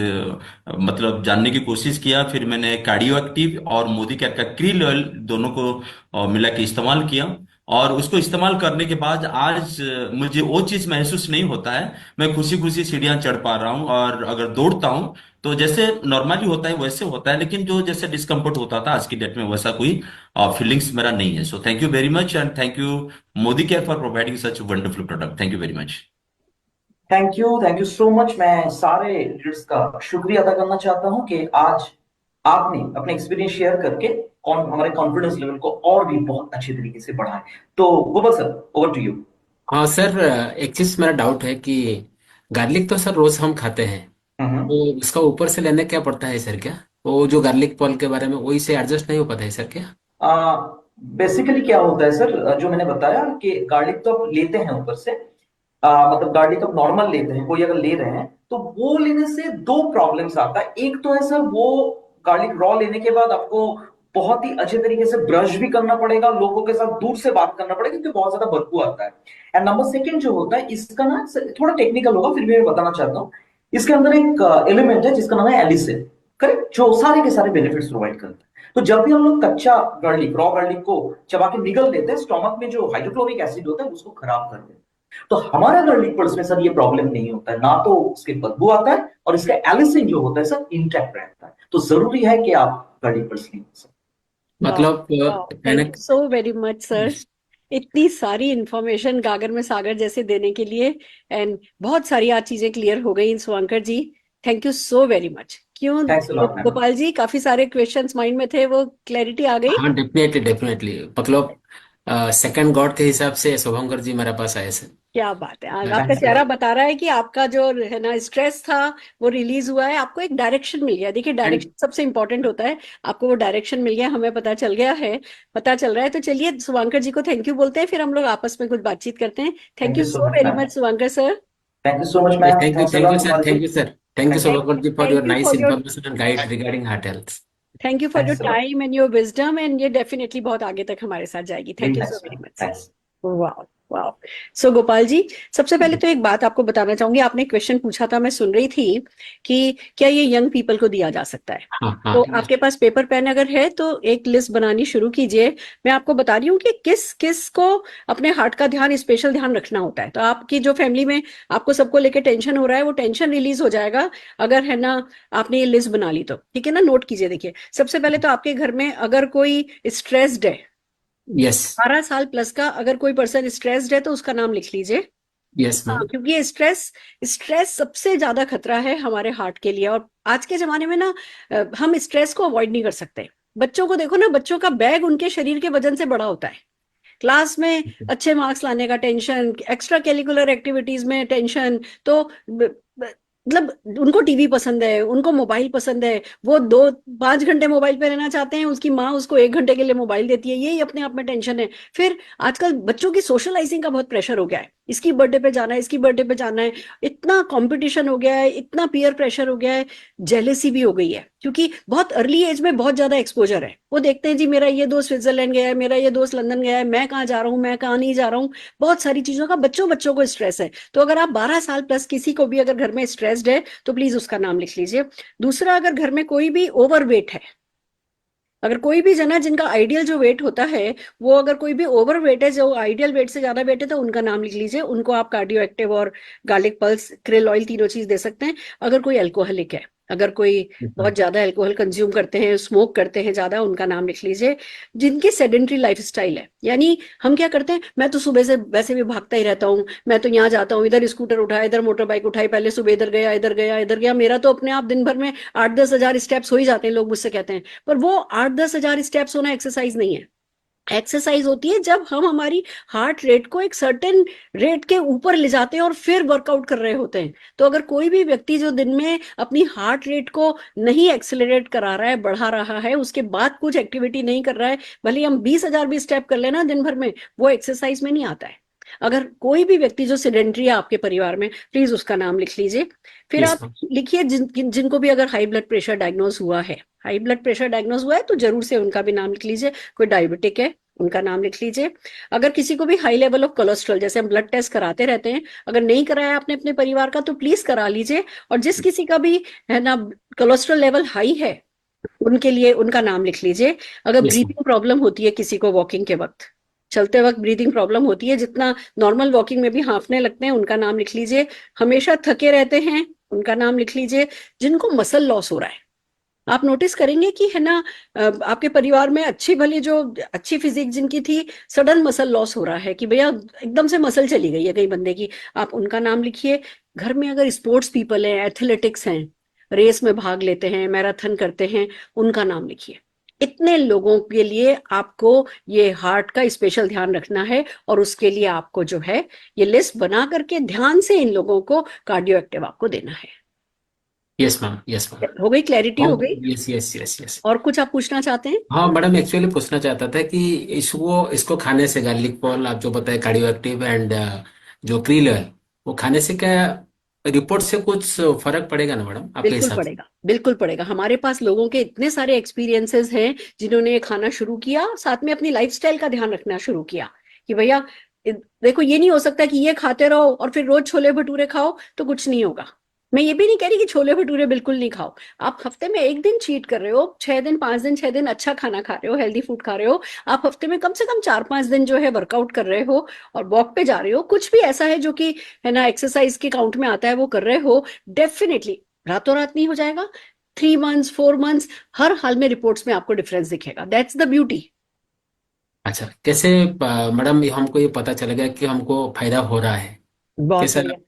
मतलब जानने की कोशिश किया। फिर मैंने कार्डियो एक्टिव और मोदी केयर का क्रील ऑयल दोनों को मिला के इस्तेमाल किया, और उसको इस्तेमाल करने के बाद आज मुझे वो चीज महसूस नहीं होता है। मैं खुशी खुशी सीढ़ियां चढ़ पा रहा हूँ, और अगर दौड़ता हूँ तो जैसे नॉर्मली होता है वैसे होता है, लेकिन जो जैसे डिस्कम्फर्ट होता था आज की डेट में वैसा कोई फीलिंग्स मेरा नहीं है। So thank you very much, and thank you Modi care for providing such wonderful product. Thank you very much. Thank you so much. मैं सारे लीडर्स का शुक्रिया अदा करना चाहता हूं कि आज आपने अपने एक्सपीरियंस शेयर करके हमारे कॉन्फिडेंस लेवल को और भी बहुत अच्छे तरीके से बढ़ाए। तो Gopal sir, over to you. हाँ सर, एक चीज मेरा डाउट है कि गार्लिक तो सर रोज हम खाते हैं, तो उसका ऊपर से लेने क्या पड़ता है सर? क्या वो जो गार्लिक पॉल के बारे में वही से एडजस्ट नहीं हो पाता है सर क्या? बेसिकली क्या होता है सर, जो मैंने बताया कि गार्लिक तो आप लेते हैं ऊपर से, मतलब गार्लिक आप नॉर्मल लेते हैं, कोई अगर ले रहे हैं तो वो लेने से दो प्रॉब्लम्स आता है। एक तो है सर, वो गार्लिक रॉ लेने के बाद आपको बहुत ही अच्छे तरीके से ब्रश भी करना पड़ेगा, लोगों के साथ दूर से बात करना पड़ेगा क्योंकि बहुत ज्यादा बदबू आता है। एंड नंबर सेकंड जो होता है इसका ना थोड़ा टेक्निकल होगा, फिर भी मैं बताना चाहता हूँ। इसके अंदर एक एलिमेंट है जिसका नाम है एलिसिन, करेक्ट, जो सारे के सारे बेनिफिट्स प्रोवाइड करता है। तो जब भी हम लोग कच्चा गार्लिक, रॉ गार्लिक को चबा के निगल लेते हैं, स्टोमक में जो हाइड्रोक्लोरिक एसिड होता है उसको खराब कर देते हैं। तो हमारा गार्लिक पल्स में सर ये प्रॉब्लम नहीं होता है, ना तो उसके बदबू आता है और इसका एलिसिन जो होता है सर इंटैक्ट रहता है। तो जरूरी है कि आप गार्लिक पल्स लें सर। मतलब thank you so very much sir, इतनी सारी इंफॉर्मेशन गागर में सागर जैसे देने के लिए। एंड बहुत सारी आज चीजें क्लियर हो गई Shubhankar ji, thank you so very much. क्यों Thanks a lot, ma'am. Gopal ji, काफी सारे क्वेश्चंस माइंड में थे, वो क्लैरिटी आ गई? हाँ, डेफिनेटली डेफिनेटली, मतलब सेकंड गॉड के हिसाब से शुभंकर जी मेरे पास आए सर। क्या बात है, आज Thanks आपका a चेहरा lot. बता रहा है कि आपका जो है ना स्ट्रेस था वो रिलीज हुआ है, आपको एक डायरेक्शन मिल गया। देखिए, डायरेक्शन सबसे इंपॉर्टेंट होता है, आपको वो डायरेक्शन मिल गया, हमें पता चल गया है, पता चल रहा है। तो चलिए शुभंकर जी को थैंक यू बोलते हैं, फिर हम लोग आपस में कुछ बातचीत करते हैं। Thank Thank you you so so much, very ma'am. Much Shubhankar sir. Thank you so much, ma'am. Thank you Thanks a thank you lot, sir, Gopal thank ji. You sir, thank you Thank you. Shubhankar ji for Thank your you nice for your information and guide regarding heart health. Thank you for your Thanks a lot. Time and your wisdom, and ये definitely बहुत आगे तक हमारे साथ जाएगी। Thank you Thanks, so very ma'am. Much sir. Thanks. वाह वाह। सो गोपाल जी, सबसे पहले तो एक बात आपको बताना चाहूंगी, आपने क्वेश्चन पूछा था, मैं सुन रही थी कि क्या ये यंग पीपल को दिया जा सकता है। हाँ तो हाँ, आपके पास पेपर पेन अगर है तो एक लिस्ट बनानी शुरू कीजिए। मैं आपको बता रही हूँ कि किस किस को अपने हार्ट का ध्यान, स्पेशल ध्यान रखना होता है। तो आपकी जो फैमिली में आपको सबको लेके टेंशन हो रहा है, वो टेंशन रिलीज हो जाएगा अगर है ना आपने ये लिस्ट बना ली तो। ठीक है ना, नोट कीजिए। देखिए, सबसे पहले तो आपके घर में अगर कोई स्ट्रेस्ड है, यस 12 साल प्लस का अगर कोई पर्सन स्ट्रेस्ड है तो उसका नाम लिख लीजिए। यस हाँ, मैम, क्योंकि ये स्ट्रेस स्ट्रेस सबसे ज्यादा खतरा है हमारे हार्ट के लिए। और आज के जमाने में ना हम स्ट्रेस को अवॉइड नहीं कर सकते। बच्चों को देखो ना, बच्चों का बैग उनके शरीर के वजन से बड़ा होता है। क्लास में अच्छे मार्क्स लाने का टेंशन, एक्स्ट्रा करिकुलर एक्टिविटीज में टेंशन, तो मतलब उनको टीवी पसंद है, उनको मोबाइल पसंद है, वो 2-5 घंटे मोबाइल पे रहना चाहते हैं, उसकी माँ उसको 1 घंटे के लिए मोबाइल देती है, यही अपने आप में टेंशन है। फिर आजकल बच्चों की सोशलाइजिंग का बहुत प्रेशर हो गया है, इसकी बर्थडे पे जाना है, इसकी बर्थडे पे जाना है, इतना कंपटीशन हो गया है, इतना पीयर प्रेशर हो गया है, जेलेसी भी हो गई है, क्योंकि बहुत अर्ली एज में बहुत ज्यादा एक्सपोजर है। वो देखते हैं जी मेरा ये दोस्त स्विट्जरलैंड गया है, मेरा ये दोस्त लंदन गया है, मैं कहाँ जा रहा हूँ, मैं कहाँ नहीं जा रहा हूँ। बहुत सारी चीजों का बच्चों बच्चों को स्ट्रेस है। तो अगर आप 12 साल प्लस किसी को भी अगर घर में स्ट्रेस्ड है तो प्लीज उसका नाम लिख लीजिए। दूसरा, अगर घर में कोई भी ओवरवेट है, अगर कोई भी जना जिनका आइडियल जो वेट होता है, वो अगर कोई भी ओवर वेट है, जो आइडियल वेट से ज्यादा वेट है, तो उनका नाम लिख लीजिए। उनको आप कार्डियो एक्टिव और गार्लिक पल्स, क्रिल ऑयल, तीनों चीज दे सकते हैं। अगर कोई अल्कोहलिक है, अगर कोई बहुत ज्यादा अल्कोहल कंज्यूम करते हैं, स्मोक करते हैं ज्यादा, उनका नाम लिख लीजिए। जिनकी सेडेंट्री लाइफस्टाइल है, यानी हम क्या करते हैं, मैं तो सुबह से वैसे भी भागता ही रहता हूँ, मैं तो यहाँ जाता हूँ, इधर स्कूटर उठाया, इधर मोटर बाइक उठाई, पहले सुबह इधर गया, इधर गया, इधर गया, मेरा तो अपने आप दिन भर में 8-10 हजार स्टेप्स हो ही जाते हैं, लोग मुझसे कहते हैं। पर वो 8-10 हजार स्टेप्स होना एक्सरसाइज नहीं है। एक्सरसाइज होती है जब हम हमारी हार्ट रेट को एक सर्टेन रेट के ऊपर ले जाते हैं और फिर वर्कआउट कर रहे होते हैं। तो अगर कोई भी व्यक्ति जो दिन में अपनी हार्ट रेट को नहीं एक्सेलरेट करा रहा है, बढ़ा रहा है, उसके बाद कुछ एक्टिविटी नहीं कर रहा है, भले ही हम 20 हजार भी स्टेप कर लेना दिन भर में, वो एक्सरसाइज में नहीं आता है। अगर कोई भी व्यक्ति जो सेडेंट्री है आपके परिवार में, प्लीज उसका नाम लिख लीजिए। फिर यस आप मैम। लिखिए जिनको भी अगर हाई ब्लड प्रेशर डायग्नोज हुआ है, हाई ब्लड प्रेशर डायग्नोज हुआ है तो जरूर से उनका भी नाम लिख लीजिए। कोई डायबिटिक है, उनका नाम लिख लीजिए। अगर किसी को भी हाई लेवल ऑफ कोलेस्ट्रॉल, जैसे हम ब्लड टेस्ट कराते रहते हैं, अगर नहीं कराया आपने अपने परिवार का तो प्लीज करा लीजिए। और जिस किसी का भी है ना कोलेस्ट्रॉल लेवल हाई है, उनके लिए उनका नाम लिख लीजिए। अगर यस मैम। ब्रीदिंग प्रॉब्लम होती है किसी को, वॉकिंग के वक्त, चलते वक्त ब्रीदिंग प्रॉब्लम होती है, जितना नॉर्मल वॉकिंग में भी हांफने लगते हैं, उनका नाम लिख लीजिए। हमेशा थके रहते हैं, उनका नाम लिख लीजिए। जिनको मसल लॉस हो रहा है, आप नोटिस करेंगे कि है ना, आपके परिवार में अच्छी भली जो अच्छी फिजिक जिनकी थी, सडन मसल लॉस हो रहा है कि भैया एकदम से मसल चली गई है कई बंदे की, आप उनका नाम लिखिए। घर में अगर स्पोर्ट्स पीपल हैं, एथलेटिक्स हैं, रेस में भाग लेते हैं, मैराथन करते हैं, उनका नाम लिखिए। इतने लोगों के लिए आपको ये हार्ट का स्पेशल ध्यान रखना है, और उसके लिए आपको जो है ये लिस्ट बना करके ध्यान से इन लोगों को कार्डियो एक्टिव आपको देना है। Yes ma'am. Yes ma'am. हो गई, क्लैरिटी हो गई? Yes yes yes yes. और कुछ आप पूछना चाहते हैं? हाँ मैडम, एक्चुअली पूछना चाहता था कि इसको खाने से, गार्लिक पॉल आप जो बताए कार्डियो एक्टिव एंड जो क्रील है, वो खाने से क्या रिपोर्ट से कुछ फर्क पड़ेगा ना मैडम, आपके बिल्कुल हिसाब से? पड़ेगा, बिल्कुल पड़ेगा। हमारे पास लोगों के इतने सारे एक्सपीरियंसेस हैं जिन्होंने ये खाना शुरू किया, साथ में अपनी लाइफस्टाइल का ध्यान रखना शुरू किया कि भैया देखो, ये नहीं हो सकता कि ये खाते रहो और फिर रोज छोले भटूरे खाओ तो कुछ नहीं होगा। मैं ये भी नहीं कह रही कि छोले भटूरे बिल्कुल नहीं खाओ। आप हफ्ते में एक दिन चीट कर रहे हो, 6 दिन 5 दिन 6 दिन अच्छा खाना खा रहे हो, हेल्दी फूड खा रहे हो, आप हफ्ते में कम से कम 4-5 दिन जो है वर्कआउट कर रहे हो और वॉक पे जा रहे हो, कुछ भी ऐसा है जो कि है ना एक्सरसाइज के काउंट में आता है, वो कर रहे हो, डेफिनेटली रातों रात नहीं हो जाएगा। 3 मंथ्स 4 मंथ्स हर हाल में रिपोर्ट्स में आपको डिफरेंस दिखेगा। That's the beauty. अच्छा, कैसे मैडम हमको ये पता चलेगा कि हमको फायदा हो रहा है? बहुत कैसा? बढ़िया।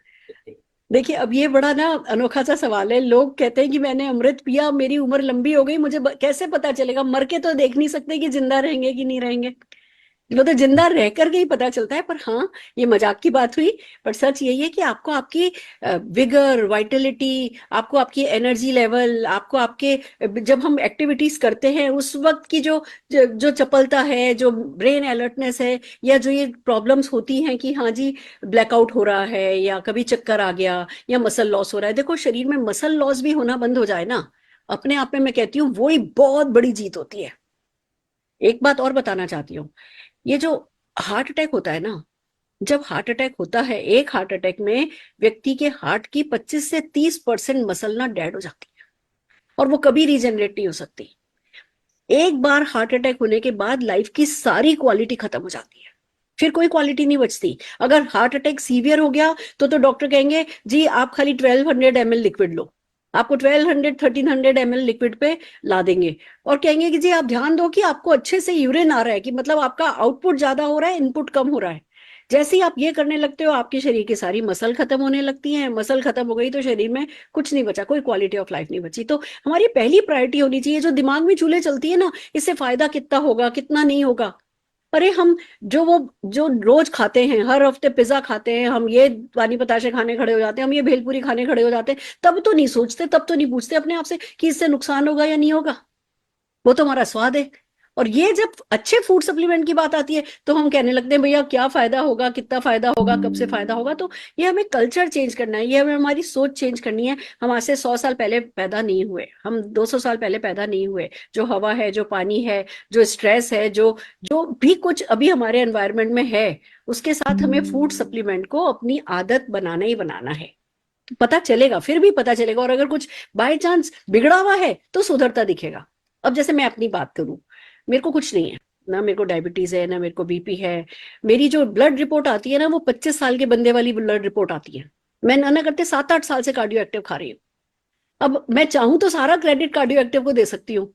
देखिए, अब ये बड़ा ना अनोखा सा सवाल है। लोग कहते हैं कि मैंने अमृत पिया, मेरी उम्र लंबी हो गई, मुझे कैसे पता चलेगा? मर के तो देख नहीं सकते कि जिंदा रहेंगे कि नहीं रहेंगे, वो तो जिंदा रह करके ही पता चलता है। पर हाँ, ये मजाक की बात हुई, पर सच यही है कि आपको आपकी विगर, वाइटलिटी, आपको आपकी एनर्जी लेवल, आपको आपके जब हम एक्टिविटीज करते हैं उस वक्त की जो चपलता है, जो ब्रेन अलर्टनेस है, या जो ये प्रॉब्लम्स होती हैं कि हाँ जी ब्लैकआउट हो रहा है, या कभी चक्कर आ गया, या मसल लॉस हो रहा है। देखो, शरीर में मसल लॉस भी होना बंद हो जाए ना, अपने आप में मैं कहती हूँ वो ही बहुत बड़ी जीत होती है। एक बात और बताना चाहती हूँ, ये जो हार्ट अटैक होता है ना, जब हार्ट अटैक होता है, एक हार्ट अटैक में व्यक्ति के हार्ट की 25 से 30% मसल ना डेड हो जाती है, और वो कभी रीजनरेट नहीं हो सकती। एक बार हार्ट अटैक होने के बाद लाइफ की सारी क्वालिटी खत्म हो जाती है, फिर कोई क्वालिटी नहीं बचती। अगर हार्ट अटैक सीवियर हो गया तो डॉक्टर कहेंगे जी आप खाली 1200 ml लिक्विड लो, आपको 1200-1300 ml लिक्विड पे ला देंगे, और कहेंगे कि जी आप ध्यान दो कि आपको अच्छे से यूरिन आ रहा है, कि मतलब आपका आउटपुट ज्यादा हो रहा है, इनपुट कम हो रहा है। जैसे ही आप ये करने लगते हो, आपके शरीर की सारी मसल खत्म होने लगती हैं। मसल खत्म हो गई तो शरीर में कुछ नहीं बचा, कोई क्वालिटी ऑफ लाइफ नहीं बची। तो हमारी पहली प्रायोरिटी होनी चाहिए, जो दिमाग में चूल्हे चलती है ना, इससे फायदा कितना होगा कितना नहीं होगा। अरे हम जो रोज खाते हैं, हर हफ्ते पिज्जा खाते हैं, हम ये पानी बताशे खाने खड़े हो जाते हैं, हम ये भेलपूरी खाने खड़े हो जाते हैं, तब तो नहीं सोचते, तब तो नहीं पूछते अपने आप से कि इससे नुकसान होगा या नहीं होगा। वो तो हमारा स्वाद है। और ये जब अच्छे फूड सप्लीमेंट की बात आती है तो हम कहने लगते हैं भैया क्या फायदा होगा, कितना फायदा होगा, कब से फायदा होगा। तो ये हमें कल्चर चेंज करना है, ये हमें हमारी सोच चेंज करनी है। हम आज से 100 साल पहले पैदा नहीं हुए, हम 200 साल पहले पैदा नहीं हुए। जो हवा है, जो पानी है, जो स्ट्रेस है, जो भी कुछ अभी हमारे एनवायरनमेंट में है, उसके साथ हमें फूड सप्लीमेंट को अपनी आदत बनाना ही बनाना है। तो पता चलेगा, फिर भी पता चलेगा। और अगर कुछ बाय चांस बिगड़ा हुआ है तो सुधरता दिखेगा। अब जैसे मैं अपनी बात करूं, मेरे को कुछ नहीं है ना, मेरे को डायबिटीज है ना, मेरे को बीपी है। मेरी जो ब्लड रिपोर्ट आती है ना, वो 25 साल के बंदे वाली ब्लड रिपोर्ट आती है। मैं ना करते 7-8 साल से कार्डियो एक्टिव खा रही हूँ। अब मैं चाहूं तो सारा क्रेडिट कार्डियो एक्टिव को दे सकती हूँ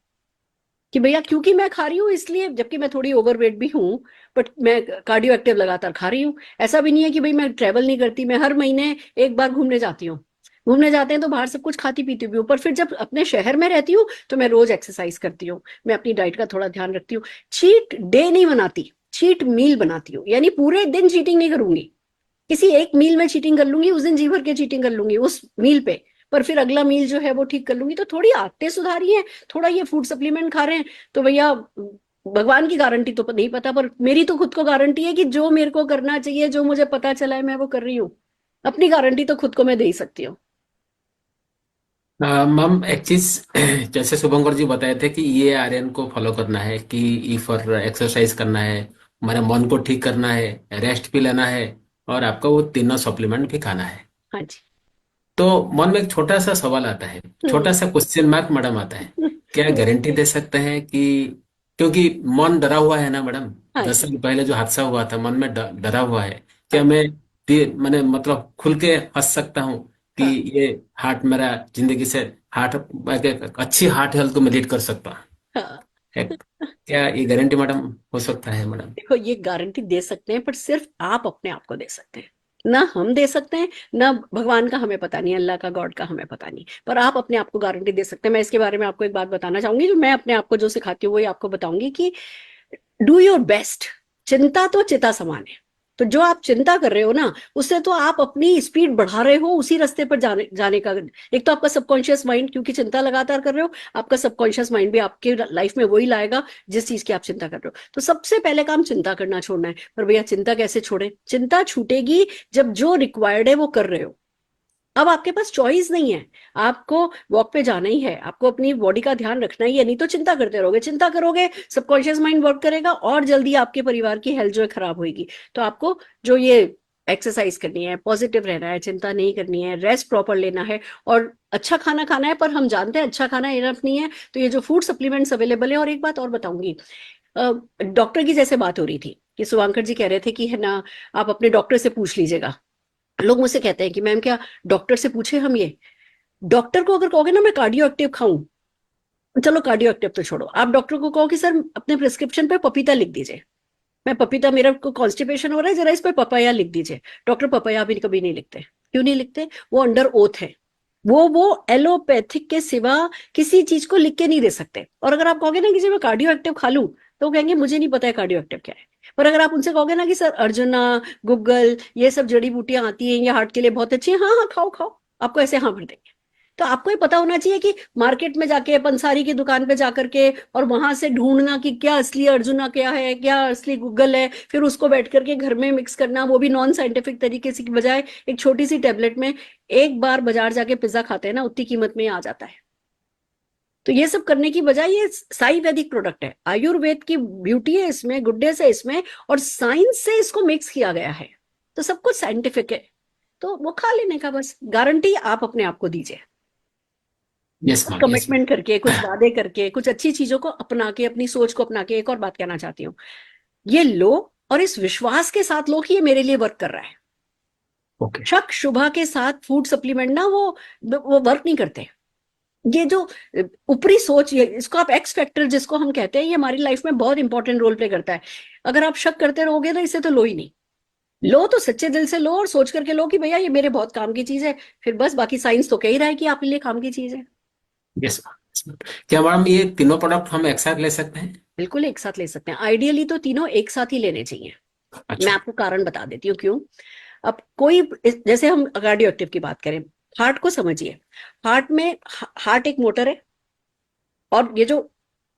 कि भैया क्योंकि मैं खा रही हूँ इसलिए, जबकि मैं थोड़ी ओवरवेट भी हूँ, बट मैं कार्डियो एक्टिव लगातार खा रही हूँ। ऐसा भी नहीं है कि भाई मैं ट्रेवल नहीं करती, मैं हर महीने एक बार घूमने जाती हूँ। घूमने जाते हैं तो बाहर सब कुछ खाती पीती भी हूँ, पर फिर जब अपने शहर में रहती हूँ तो मैं रोज एक्सरसाइज करती हूँ, मैं अपनी डाइट का थोड़ा ध्यान रखती हूँ। चीट डे नहीं बनाती, चीट मील बनाती हूँ, यानी पूरे दिन चीटिंग नहीं करूंगी। किसी एक मील में चीटिंग कर लूंगी, उस दिन जी भर के चीटिंग कर लूंगी उस मील पे, पर फिर अगला मील जो है वो ठीक कर लूंगी। तो थोड़ी आदतें सुधारी है, थोड़ा ये फूड सप्लीमेंट खा रहे हैं, तो भैया भगवान की गारंटी तो नहीं पता, पर मेरी तो खुद को गारंटी है कि जो मेरे को करना चाहिए, जो मुझे पता चला है मैं वो कर रही हूँ। अपनी गारंटी तो खुद को मैं दे ही सकती हूँ। मैम एक चीज जैसे शुभंकर जी बताए थे कि ये आर्यन को फॉलो करना है, कि ई फॉर एक्सरसाइज करना है, हमारे मन को ठीक करना है, रेस्ट भी लेना है, और आपको वो तीनों सप्लीमेंट भी खाना है। हाँ जी। तो मन में एक छोटा सा सवाल आता है, छोटा सा क्वेश्चन मार्क मैडम आता है, क्या गारंटी दे सकते हैं कि, क्योंकि मन डरा हुआ है ना मैडम, हाँ 10 जी। साल पहले जो हादसा हुआ था मन में डरा हुआ है, हाँ क्या मैं मैंने मतलब खुल के हंस सकता हूँ कि हाँ ये हार्ट मेरा जिंदगी से हार्ट, एक अच्छी हार्ट हेल्थ को मैं लीड कर सकता हूँ? हाँ। एक- क्या ये गारंटी मैडम हो सकता है मैडम? देखो, ये गारंटी दे सकते हैं, पर सिर्फ आप अपने आप को दे सकते हैं, ना हम दे सकते हैं, ना भगवान का हमें पता नहीं, अल्लाह का, गॉड का हमें पता नहीं, पर आप अपने आप को गारंटी दे सकते हैं। मैं इसके बारे में आपको एक बात बताना चाहूंगी, जो मैं अपने आप को जो सिखाती हूँ वही आपको बताऊंगी कि डू योर बेस्ट। चिंता तो चिता समान है, तो जो आप चिंता कर रहे हो ना, उससे तो आप अपनी स्पीड बढ़ा रहे हो उसी रास्ते पर जाने जाने का। एक तो आपका सबकॉन्शियस माइंड, क्योंकि चिंता लगातार कर रहे हो, आपका सबकॉन्शियस माइंड भी आपके लाइफ में वही लाएगा जिस चीज की आप चिंता कर रहे हो। तो सबसे पहले काम चिंता करना छोड़ना है। पर भैया चिंता कैसे छोड़े? चिंता छूटेगी जब जो रिक्वायर्ड है वो कर रहे हो। अब आपके पास चॉइस नहीं है, आपको वॉक पे जाना ही है, आपको अपनी बॉडी का ध्यान रखना ही है, नहीं तो चिंता करते रहोगे। चिंता करोगे, सबकॉन्शियस माइंड वर्क करेगा और जल्दी आपके परिवार की हेल्थ जो है खराब होगी। तो आपको जो ये एक्सरसाइज करनी है, पॉजिटिव रहना है, चिंता नहीं करनी है, रेस्ट प्रॉपर लेना है और अच्छा खाना खाना है। पर हम जानते हैं अच्छा खाना इनफ नहीं है, तो ये जो फूड सप्लीमेंट्स अवेलेबल है। और एक बात और बताऊंगी, डॉक्टर की जैसे बात हो रही थी कि शुभांकर जी कह रहे थे कि है ना, आप अपने डॉक्टर से पूछ लीजिएगा। लोग मुझसे कहते हैं कि मैम क्या डॉक्टर से पूछे हम? ये डॉक्टर को अगर कहोगे ना मैं कार्डियो एक्टिव खाऊं, चलो कार्डियो एक्टिव तो छोड़ो, आप डॉक्टर को कहो कि सर अपने प्रिस्क्रिप्शन पे पपीता लिख दीजिए, मैं पपीता, मेरा को कॉन्स्टिपेशन हो रहा है, जरा इस पे पपाया लिख दीजिए। डॉक्टर पपाया भी कभी नहीं लिखते। क्यों नहीं लिखते? वो अंडर ओथ है, वो एलोपैथिक के सिवा किसी चीज को लिख के नहीं दे सकते। और अगर आप कहोगे ना कि जी मैं कार्डियो एक्टिव खा लूं, तो वो कहेंगे मुझे नहीं पता है कार्डियो एक्टिव क्या है। पर अगर आप उनसे कहोगे ना कि सर अर्जुना, गूगल, ये सब जड़ी बूटियां आती हैं, ये हार्ट के लिए बहुत अच्छी है, हाँ हाँ खाओ खाओ, आपको ऐसे हाँ भर देंगे। तो आपको ये पता होना चाहिए कि मार्केट में जाके, पंसारी की दुकान पे जाकर के, और वहां से ढूंढना कि क्या असली अर्जुना क्या है, क्या असली गूगल है, फिर उसको बैठ करके घर में मिक्स करना, वो भी नॉन साइंटिफिक तरीके से, की बजाय एक छोटी सी टेबलेट में। एक बार बाजार जाके पिज्जा खाते हैं ना, उतनी कीमत में ही आ जाता है। तो ये सब करने की बजाय ये साई वैदिक प्रोडक्ट है, आयुर्वेद की ब्यूटी है इसमें, गुडनेस है इसमें, और साइंस से इसको मिक्स किया गया है, तो सब कुछ साइंटिफिक है। तो वो खा लेने का बस, गारंटी आप अपने आप को दीजिए। यस मैम, यस कमिटमेंट करके, कुछ वादे करके, कुछ अच्छी चीजों को अपना के, अपनी सोच को अपना के। एक और बात कहना चाहती हूँ, ये लो और इस विश्वास के साथ लो कि ये मेरे लिए वर्क कर रहा है। ओके। शक शुभा के साथ फूड सप्लीमेंट ना वो वर्क नहीं करते। ये जो ऊपरी सोच, ये इसको आप एक्स फैक्टर जिसको हम कहते हैं, ये हमारी लाइफ में बहुत इंपॉर्टेंट रोल प्ले करता है। अगर आप शक करते रहोगे ना, इसे तो लो ही नहीं। लो तो सच्चे दिल से लो और सोच करके लो कि भैया ये मेरे बहुत काम की चीज है, फिर बस बाकी साइंस तो कह ही रहा है कि आपके लिए काम की चीज है। यस मैम, क्या मैडम ये तीनों प्रोडक्ट हम एक साथ ले सकते हैं? बिल्कुल एक साथ ले सकते हैं, आइडियली तो तीनों एक साथ ही लेने चाहिए। मैं अच्छा। आपको कारण बता देती हूँ क्यों। अब कोई, जैसे हम कार्डियो एक्टिव की बात करें, हार्ट को समझिए। हार्ट में, हार्ट एक मोटर है, और ये जो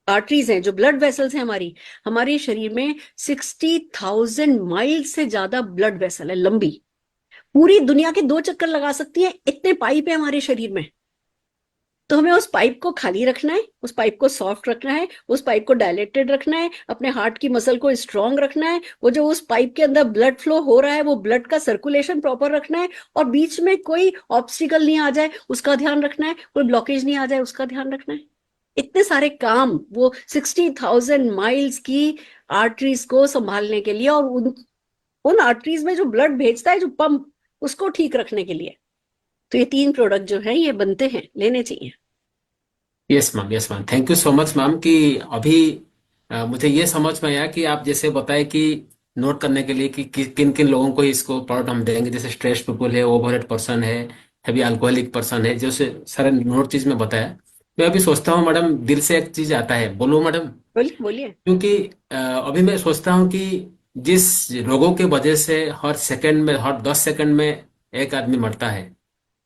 आर्टरीज हैं, जो ब्लड वेसल्स हैं हमारी, हमारे शरीर में 60,000 माइल से ज्यादा ब्लड वेसल है, लंबी, पूरी दुनिया के 2 चक्कर लगा सकती है, इतने पाइप है हमारे शरीर में। तो हमें उस पाइप को खाली रखना है, उस पाइप को सॉफ्ट रखना है, उस पाइप को डायलेटेड रखना है, अपने हार्ट की मसल को स्ट्रांग रखना है, वो जो उस पाइप के अंदर ब्लड फ्लो हो रहा है वो ब्लड का सर्कुलेशन प्रॉपर रखना है, और बीच में कोई ऑब्स्टिकल नहीं आ जाए उसका ध्यान रखना है, कोई ब्लॉकेज नहीं आ जाए उसका ध्यान रखना है। इतने सारे काम वो 60,000 माइल्स की आर्टरीज को संभालने के लिए, और उन आर्टरीज में जो ब्लड भेजता है, जो पंप, उसको ठीक रखने के लिए। तो ये 3 प्रोडक्ट जो है ये बनते हैं, लेने चाहिए। Yes ma'am thank you so much ma'am कि अभी मुझे ये समझ में आया कि आप जैसे बताए कि नोट करने के लिए कि किन किन लोगों को इसको प्रोडक्ट हम देंगे, जैसे स्ट्रेस पीपल है, ओवरवेट पर्सन है, हैवी अल्कोहलिक पर्सन है, जैसे सारे नोट चीज में बताया। मैं अभी सोचता हूँ मैडम, दिल से एक चीज आता है, बोलूँ मैडम? बोलिए बोलिए। क्योंकि अभी मैं सोचता हूँ कि जिस रोगों के वजह से हर सेकंड में, हर 10 सेकंड में एक आदमी मरता है,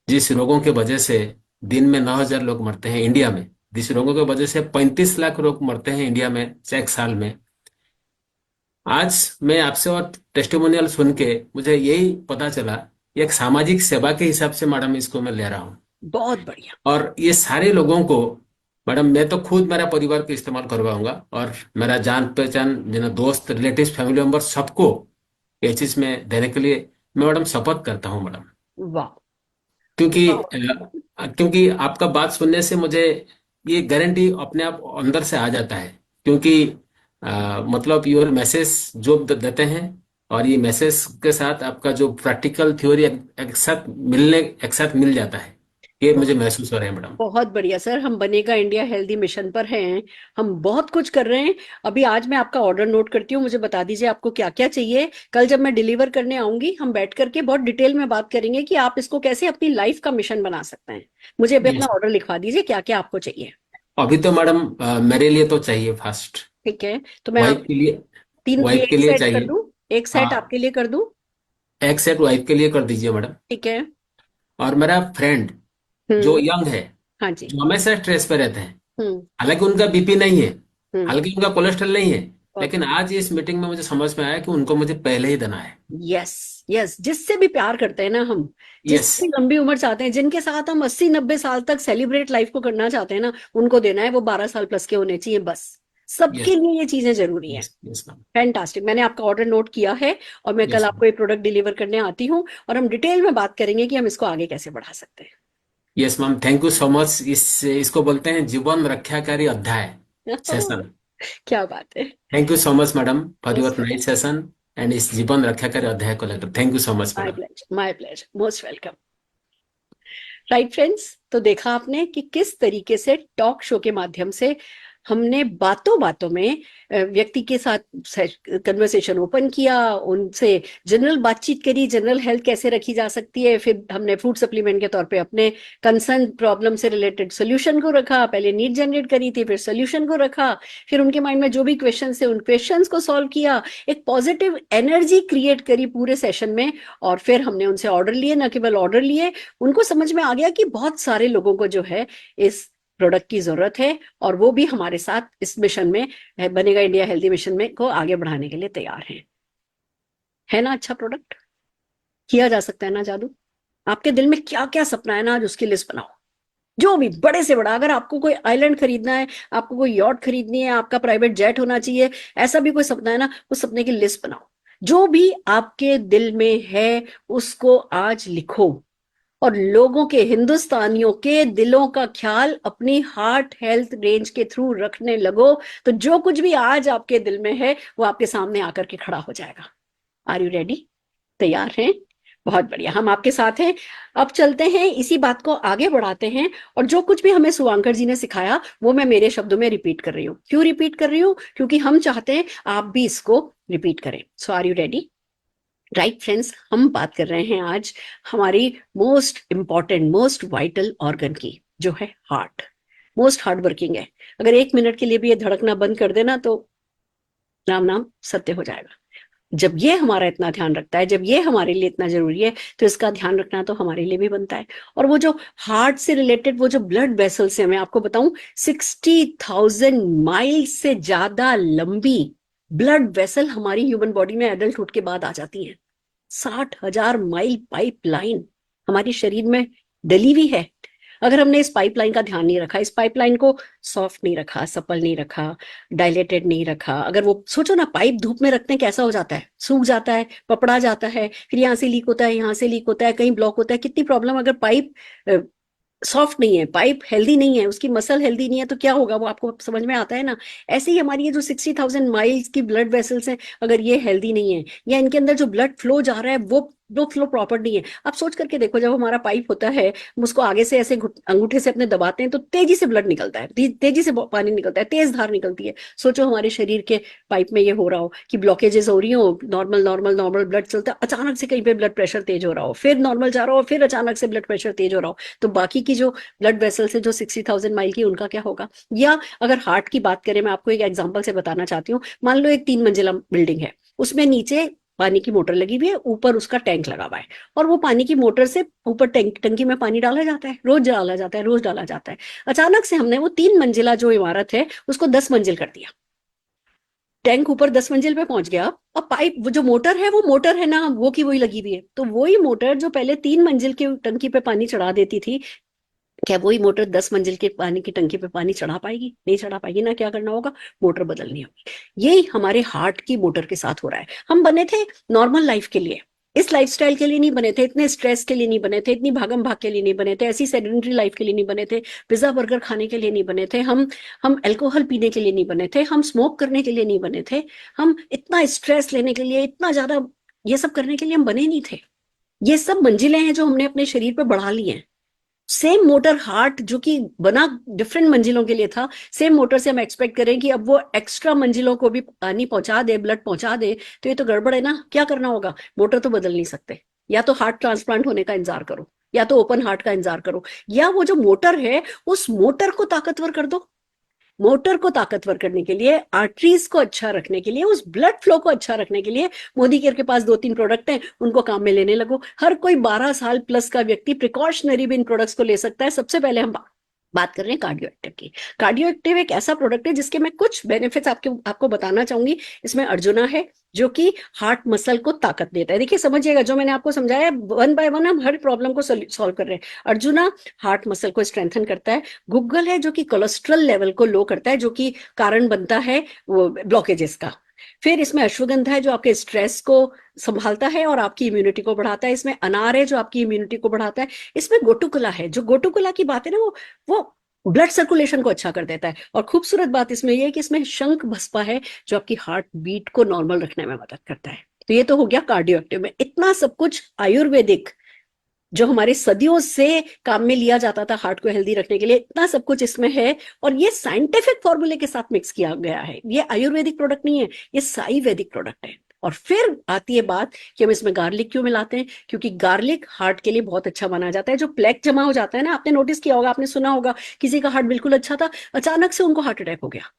जिस रोगों के वजह से दिन में 9,000 लोग मरते हैं इंडिया में, जिस रोगों की वजह से 35 लाख लोग मरते हैं इंडिया में एक साल में, आज मैं आपसे और टेस्टिमोनियल सुन के मुझे यही पता चला, ये एक सामाजिक सेवा के हिसाब से मैडम इसको मैं ले रहा हूँ। बहुत बढ़िया। और ये सारे लोगों को मैडम, मैं तो खुद मेरा परिवार को इस्तेमाल करवाऊंगा, और मेरा जान पहचान जिन्हें दोस्त, रिलेटिव, फैमिली मेंबर, सबको ये चीज में देने के लिए मैं मैडम शपथ करता हूँ मैडम। वाह। क्योंकि वाह। क्योंकि आपका बात सुनने से मुझे ये गारंटी अपने आप अंदर से आ जाता है, क्योंकि मतलब योर मैसेज जो देते हैं, और ये मैसेज के साथ आपका जो प्रैक्टिकल थ्योरी एक साथ मिल जाता है, ये मुझे महसूस हो रहा है मैडम। बहुत बढ़िया सर, हम बनेगा इंडिया हेल्दी मिशन पर हैं, हम बहुत कुछ कर रहे हैं। अभी आज मैं आपका ऑर्डर नोट करती हूँ, मुझे बता दीजिए आपको क्या क्या चाहिए। कल जब मैं डिलीवर करने आऊंगी, हम बैठ करके बहुत डिटेल में बात करेंगे कि आप इसको कैसे अपनी लाइफ का मिशन बना सकते हैं। मुझे अभी अपना यस, ऑर्डर लिखवा दीजिए, क्या क्या आपको चाहिए। अभी तो मैडम मेरे लिए तो चाहिए फास्ट। ठीक है, तो मैं वाइफ आप के लिए, 3 वाइफ के एक लिए सेट कर चाहिए। दूं, एक सेट हाँ, आपके लिए कर दूं। एक सेट वाइफ के लिए कर दीजिए मैडम। ठीक है। और मेरा फ्रेंड जो हम्म। यंग है, हाँ जी। जो हमेशा स्ट्रेस पे रहते हैं, हम्म। हालांकि उनका बीपी नहीं है, हम्म। हालांकि उनका कोलेस्ट्रॉल नहीं है, बहुत लेकिन आज इस मीटिंग में मुझे समझ में आया कि उनको मुझे पहले ही देना है। यस। यस, जिससे भी प्यार करते हैं ना हम, यस, जिससे भी लंबी उम्र चाहते हैं, जिनके साथ हम 80-90 साल तक सेलिब्रेट लाइफ को करना चाहते हैं ना, उनको देना है। वो 12 साल प्लस के होने चाहिए बस। सबके यस, लिए ये चीजें जरूरी हैं। Yes, yes ma'am. फैंटास्टिक, मैंने आपका ऑर्डर नोट किया है, और मैं कल यस आपको ये प्रोडक्ट डिलीवर करने आती हूँ, और हम डिटेल में बात करेंगे कि हम इसको आगे कैसे बढ़ा सकते yes ma'am, thank you so much. इसको बोलते हैं जीवन रक्षाकारी अध्याय हैं। सेशन। क्या बात है। Thank you so much madam for your most nice session, and इस जीवन रक्षाकारी अध्याय को लेकर thank you so much my madam. Pleasure, my pleasure, most welcome. Right friends, तो देखा आपने कि किस तरीके से टॉक शो के माध्यम से हमने बातों बातों में व्यक्ति के साथ कन्वर्सेशन ओपन किया, उनसे जनरल बातचीत करी, जनरल हेल्थ कैसे रखी जा सकती है। फिर हमने फूड सप्लीमेंट के तौर पे अपने कंसर्न प्रॉब्लम से रिलेटेड सोल्यूशन को रखा, पहले नीड जनरेट करी थी, फिर सोल्यूशन को रखा, फिर उनके माइंड में जो भी क्वेश्चन थे उन क्वेश्चंस को सॉल्व किया, एक पॉजिटिव एनर्जी क्रिएट करी पूरे सेशन में, और फिर हमने उनसे ऑर्डर लिए। न केवल ऑर्डर लिए, उनको समझ में आ गया कि बहुत सारे लोगों को जो है इस प्रोडक्ट की जरूरत है, और वो भी हमारे साथ इस मिशन में, बनेगा इंडिया हेल्दी मिशन में, को आगे बढ़ाने के लिए तैयार हैं। है ना अच्छा प्रोडक्ट? किया जा सकता है ना जादू? आपके दिल में क्या क्या सपना है ना, आज उसकी लिस्ट बनाओ। जो भी बड़े से बड़ा, अगर आपको कोई आइलैंड खरीदना है, आपको कोई यॉट खरीदनी है, आपका प्राइवेट जेट होना चाहिए, ऐसा भी कोई सपना है ना, उस सपने की लिस्ट बनाओ। जो भी आपके दिल में है उसको आज लिखो, और लोगों के, हिंदुस्तानियों के दिलों का ख्याल अपनी हार्ट हेल्थ रेंज के थ्रू रखने लगो, तो जो कुछ भी आज आपके दिल में है वो आपके सामने आकर के खड़ा हो जाएगा। Are you ready? तैयार हैं? बहुत बढ़िया, हम आपके साथ हैं। अब चलते हैं, इसी बात को आगे बढ़ाते हैं, और जो कुछ भी हमें शुभांकर जी ने सिखाया वो मैं मेरे शब्दों में रिपीट कर रही हूँ। क्यों रिपीट कर रही हूँ? क्योंकि हम चाहते हैं आप भी इसको रिपीट करें। So are you ready? Right friends, हम बात कर रहे हैं आज हमारी most important, most vital organ की, जो है हार्ट। मोस्ट हार्ड वर्किंग है। अगर 1 मिनट के लिए भी ये धड़कना बंद कर देना तो राम नाम सत्य हो जाएगा। जब ये हमारा इतना ध्यान रखता है, जब ये हमारे लिए इतना जरूरी है, तो इसका ध्यान रखना तो हमारे लिए भी बनता है। और वो जो हार्ट से रिलेटेड वो जो ब्लड वेसल्स है, मैं आपको बताऊं, 60,000 माइल से ज्यादा लंबी ब्लड वेसल हमारी ह्यूमन बॉडी में एडल्टहुड के बाद आ जाती है। 60,000 माइल पाइपलाइन हमारे शरीर में डली हुई है। अगर हमने इस पाइपलाइन का ध्यान नहीं रखा, इस पाइपलाइन को सॉफ्ट नहीं रखा, सपल नहीं रखा, डायलेटेड नहीं रखा, अगर वो सोचो ना, पाइप धूप में रखते हैं कैसा हो जाता है, सूख जाता है, पपड़ा जाता है, फिर यहाँ से लीक होता है, यहाँ से लीक होता है, कहीं ब्लॉक होता है, कितनी प्रॉब्लम। अगर पाइप सॉफ्ट नहीं है, पाइप हेल्दी नहीं है, उसकी मसल हेल्दी नहीं है, तो क्या होगा, वो आपको समझ में आता है ना। ऐसे ही हमारी ये जो 60,000 माइल्स की ब्लड वेसल्स हैं, अगर ये हेल्दी नहीं है, या इनके अंदर जो ब्लड फ्लो जा रहा है वो ब्लड फ्लो प्रॉपर नहीं है। आप सोच करके देखो, जब हमारा पाइप होता है, हम उसको आगे से ऐसे अंगूठे से अपने दबाते हैं तो तेजी से ब्लड निकलता है, तेजी से पानी निकलता है, तेज धार निकलती है। सोचो हमारे शरीर के पाइप में ये हो रहा हो कि ब्लॉकेजेस हो रही हो, नॉर्मल नॉर्मल नॉर्मल ब्लड चलता है, अचानक से कहीं पे ब्लड प्रेशर तेज हो रहा हो, फिर नॉर्मल जा रहा हो, फिर अचानक से ब्लड प्रेशर तेज हो रहा हो, तो बाकी की जो ब्लड वेसल्स है जो 60,000 माइल की, उनका क्या होगा। या अगर हार्ट की बात करें, मैं आपको एक एग्जांपल से बताना चाहती हूँ। मान लो एक 3 मंजिला बिल्डिंग है, उसमें नीचे पानी की मोटर लगी हुई है, ऊपर उसका टैंक लगा हुआ है, और वो पानी की मोटर से ऊपर टंकी में पानी डाला जाता है, रोज डाला जाता है, रोज डाला जाता है। अचानक से हमने वो 3 मंजिला जो इमारत है उसको 10 मंजिल कर दिया, टैंक ऊपर 10 मंजिल पे पहुंच गया। अब पाइप, वो जो मोटर है वो मोटर है ना, वो की वही लगी हुई है, तो वही मोटर जो पहले 3 मंजिल की टंकी पे पानी चढ़ा देती थी, क्या वही मोटर 10 मंजिल के पानी की टंकी पे पानी चढ़ा पाएगी? नहीं चढ़ा पाएगी ना। क्या करना होगा? मोटर बदलनी होगी। यही हमारे हार्ट की मोटर के साथ हो रहा है। हम बने थे नॉर्मल लाइफ के लिए, इस लाइफस्टाइल के लिए नहीं बने थे, इतने स्ट्रेस के लिए नहीं बने थे, इतनी भागम भाग के लिए नहीं बने थे, ऐसी सेडेंटरी लाइफ के लिए नहीं बने थे, पिज्जा बर्गर खाने के लिए नहीं बने थे, हम अल्कोहल पीने के लिए नहीं बने थे, हम स्मोक करने के लिए नहीं बने थे, हम इतना स्ट्रेस लेने के लिए, इतना ज्यादा ये सब करने के लिए हम बने नहीं थे। ये सब मंजिलें हैं जो हमने अपने शरीर पे बढ़ा ली हैं। सेम मोटर हार्ट जो कि बना डिफरेंट मंजिलों के लिए था, सेम मोटर से हम एक्सपेक्ट करें कि अब वो एक्स्ट्रा मंजिलों को भी पानी पहुंचा दे, ब्लड पहुंचा दे, तो ये तो गड़बड़ है ना। क्या करना होगा? मोटर तो बदल नहीं सकते, या तो हार्ट ट्रांसप्लांट होने का इंतजार करो, या तो ओपन हार्ट का इंतजार करो, या वो जो मोटर है उस मोटर को ताकतवर कर दो। मोटर को ताकतवर करने के लिए, आर्टरीज को अच्छा रखने के लिए, उस ब्लड फ्लो को अच्छा रखने के लिए मोदी केयर के पास 2-3 प्रोडक्ट हैं, उनको काम में लेने लगो। हर कोई 12 साल प्लस का व्यक्ति प्रिकॉशनरी भी इन प्रोडक्ट्स को ले सकता है। सबसे पहले हम बात कर रहे हैं कार्डियो एक्टिव की। कार्डियो एक्टिव एक ऐसा प्रोडक्ट है जिसके मैं कुछ बेनिफिट्स आपको बताना चाहूंगी। इसमें अर्जुना है जो कि हार्ट मसल को ताकत देता है। देखिए समझिएगा, जो मैंने आपको समझाया, 1 बाय 1 हम हर प्रॉब्लम को सॉल्व कर रहे हैं। अर्जुना हार्ट मसल को स्ट्रेंथन करता है। गुग्गल है जो कि कोलेस्ट्रॉल लेवल को लो करता है, जो कि कारण बनता है वो ब्लॉकेजेस का। फिर इसमें अश्वगंधा है जो आपके स्ट्रेस को संभालता है और आपकी इम्यूनिटी को बढ़ाता है। इसमें अनार है जो आपकी इम्यूनिटी को बढ़ाता है। इसमें गोटुकुला है, जो गोटुकुला की बात है ना, वो ब्लड सर्कुलेशन को अच्छा कर देता है। और खूबसूरत बात इसमें यह है कि इसमें शंख भस्पा है जो आपकी हार्ट बीट को नॉर्मल रखने में मदद करता है। तो ये तो हो गया कार्डियो एक्टिव में। इतना सब कुछ आयुर्वेदिक जो हमारे सदियों से काम में लिया जाता था हार्ट को हेल्दी रखने के लिए, इतना सब कुछ इसमें है। और ये साइंटिफिक फॉर्मूले के साथ मिक्स किया गया है। ये आयुर्वेदिक प्रोडक्ट नहीं है, ये साई वैदिक प्रोडक्ट है। और फिर आती है बात कि हम इसमें गार्लिक क्यों मिलाते हैं, क्योंकि गार्लिक हार्ट के लिए बहुत अच्छा माना जाता है। जो प्लेक जमा हो जाता है ना, आपने नोटिस किया होगा, आपने सुना होगा, किसी का हार्ट बिल्कुल अच्छा था, अचानक से उनको हार्ट अटैक हो गया।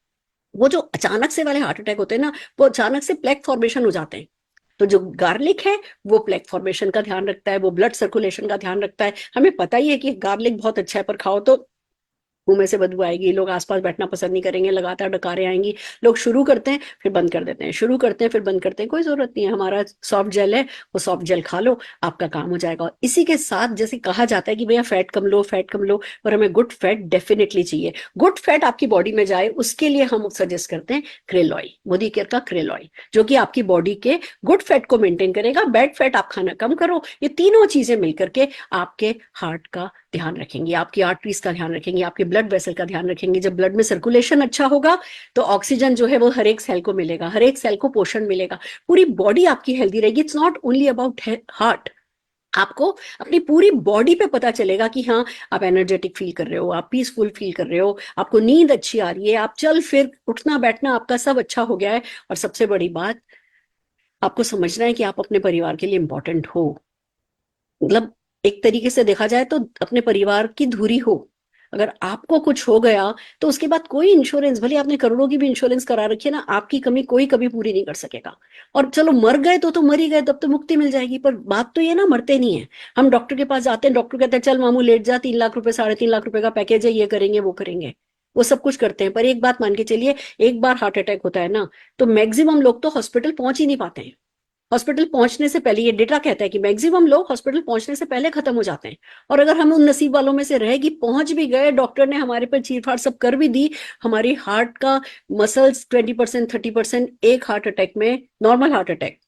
वो जो अचानक से वाले हार्ट अटैक होते हैं ना, वो अचानक से प्लेक फॉर्मेशन हो जाते हैं। तो जो गार्लिक है वो प्लेक फॉर्मेशन का ध्यान रखता है, वो ब्लड सर्कुलेशन का ध्यान रखता है। हमें पता ही है कि गार्लिक बहुत अच्छा है, पर खाओ तो मुंह में से बदबू आएगी, लोग आसपास बैठना पसंद नहीं करेंगे, लगातार डकारें आएंगी। लोग शुरू करते हैं फिर बंद कर देते हैं, शुरू करते हैं फिर बंद करते हैं। कोई जरूरत नहीं है, हमारा सॉफ्ट जेल है, वो सॉफ्ट जेल खा लो, आपका काम हो जाएगा। और इसी के साथ जैसे कहा जाता है कि भैया फैट कम लो, फैट कम लो, पर हमें गुड फैट डेफिनेटली चाहिए। गुड फैट आपकी बॉडी में जाए उसके लिए हम सजेस्ट करते हैं क्रेल ऑयल, मोदी केयर का क्रेल ऑयल, जो कि आपकी बॉडी के गुड फैट को मेंटेन करेगा। बैड फैट आप खाना कम करो, ये तीनों चीजें मिलकर के आपके हार्ट का ध्यान रखेंगी, आपकी आर्टरीज का ध्यान रखेंगी, आपके ब्लड वेसल का ध्यान रखेंगे। जब ब्लड में सर्कुलेशन अच्छा होगा तो ऑक्सीजन जो है वो हर एक सेल को मिलेगा, हर एक सेल को पोषण मिलेगा, पूरी बॉडी आपकी हेल्दी रहेगी। It's not only about heart, आपको अपनी पूरी बॉडी पे पता चलेगा कि हाँ आप एनर्जेटिक फील कर रहे हो, आप पीसफुल फील कर रहे हो, आपको नींद अच्छी आ रही है, आप चल फिर उठना बैठना आपका सब अच्छा हो गया है। और सबसे बड़ी बात, आपको समझना है कि आप अपने परिवार के लिए इंपॉर्टेंट हो। मतलब एक तरीके से देखा जाए तो अपने परिवार की धुरी हो। अगर आपको कुछ हो गया तो उसके बाद कोई इंश्योरेंस, भले आपने करोड़ों की भी इंश्योरेंस करा रखी है ना, आपकी कमी कोई कभी पूरी नहीं कर सकेगा। और चलो मर गए तो मर ही गए, तब तो मुक्ति मिल जाएगी, पर बात तो ये ना, मरते नहीं है। हम डॉक्टर के पास जाते हैं, डॉक्टर कहते हैं चल मामू लेट जा, 3 लाख रुपए 3.5 लाख रुपए का पैकेज है, ये करेंगे वो करेंगे, वो सब कुछ करते हैं। पर एक बात मान के चलिए, एक बार हार्ट अटैक होता है ना तो मैक्सिमम लोग तो हॉस्पिटल पहुंच ही नहीं पाते हैं। हॉस्पिटल पहुंचने से पहले, ये डेटा कहता है कि मैक्सिमम लोग हॉस्पिटल पहुंचने से पहले खत्म हो जाते हैं। और अगर हम उन नसीब वालों में से रहे कि पहुंच भी गए, डॉक्टर ने हमारे पर चीरफाड़ सब कर भी दी, हमारी हार्ट का मसल्स 20% 30% एक हार्ट अटैक में, नॉर्मल हार्ट अटैक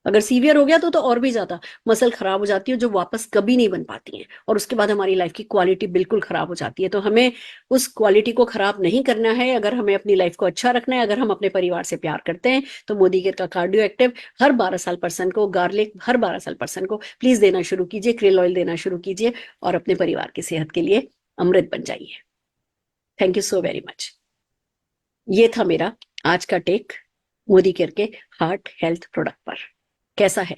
अगर सीवियर हो गया तो और भी ज्यादा मसल खराब हो जाती है, जो वापस कभी नहीं बन पाती हैं, और उसके बाद हमारी लाइफ की क्वालिटी बिल्कुल खराब हो जाती है। तो हमें उस क्वालिटी को खराब नहीं करना है। अगर हमें अपनी लाइफ को अच्छा रखना है, अगर हम अपने परिवार से प्यार करते हैं, तो मोदी केयर का कार्डियो एक्टिव हर 12 साल पर्सन को, गार्लिक हर 12 साल पर्सन को प्लीज देना शुरू कीजिए, क्रिल ऑयल देना शुरू कीजिए, और अपने परिवार की सेहत के लिए अमृत बन जाइए। Thank you so very much. ये था मेरा आज का टेक मोदी केयर के हार्ट हेल्थ प्रोडक्ट पर। कैसा है?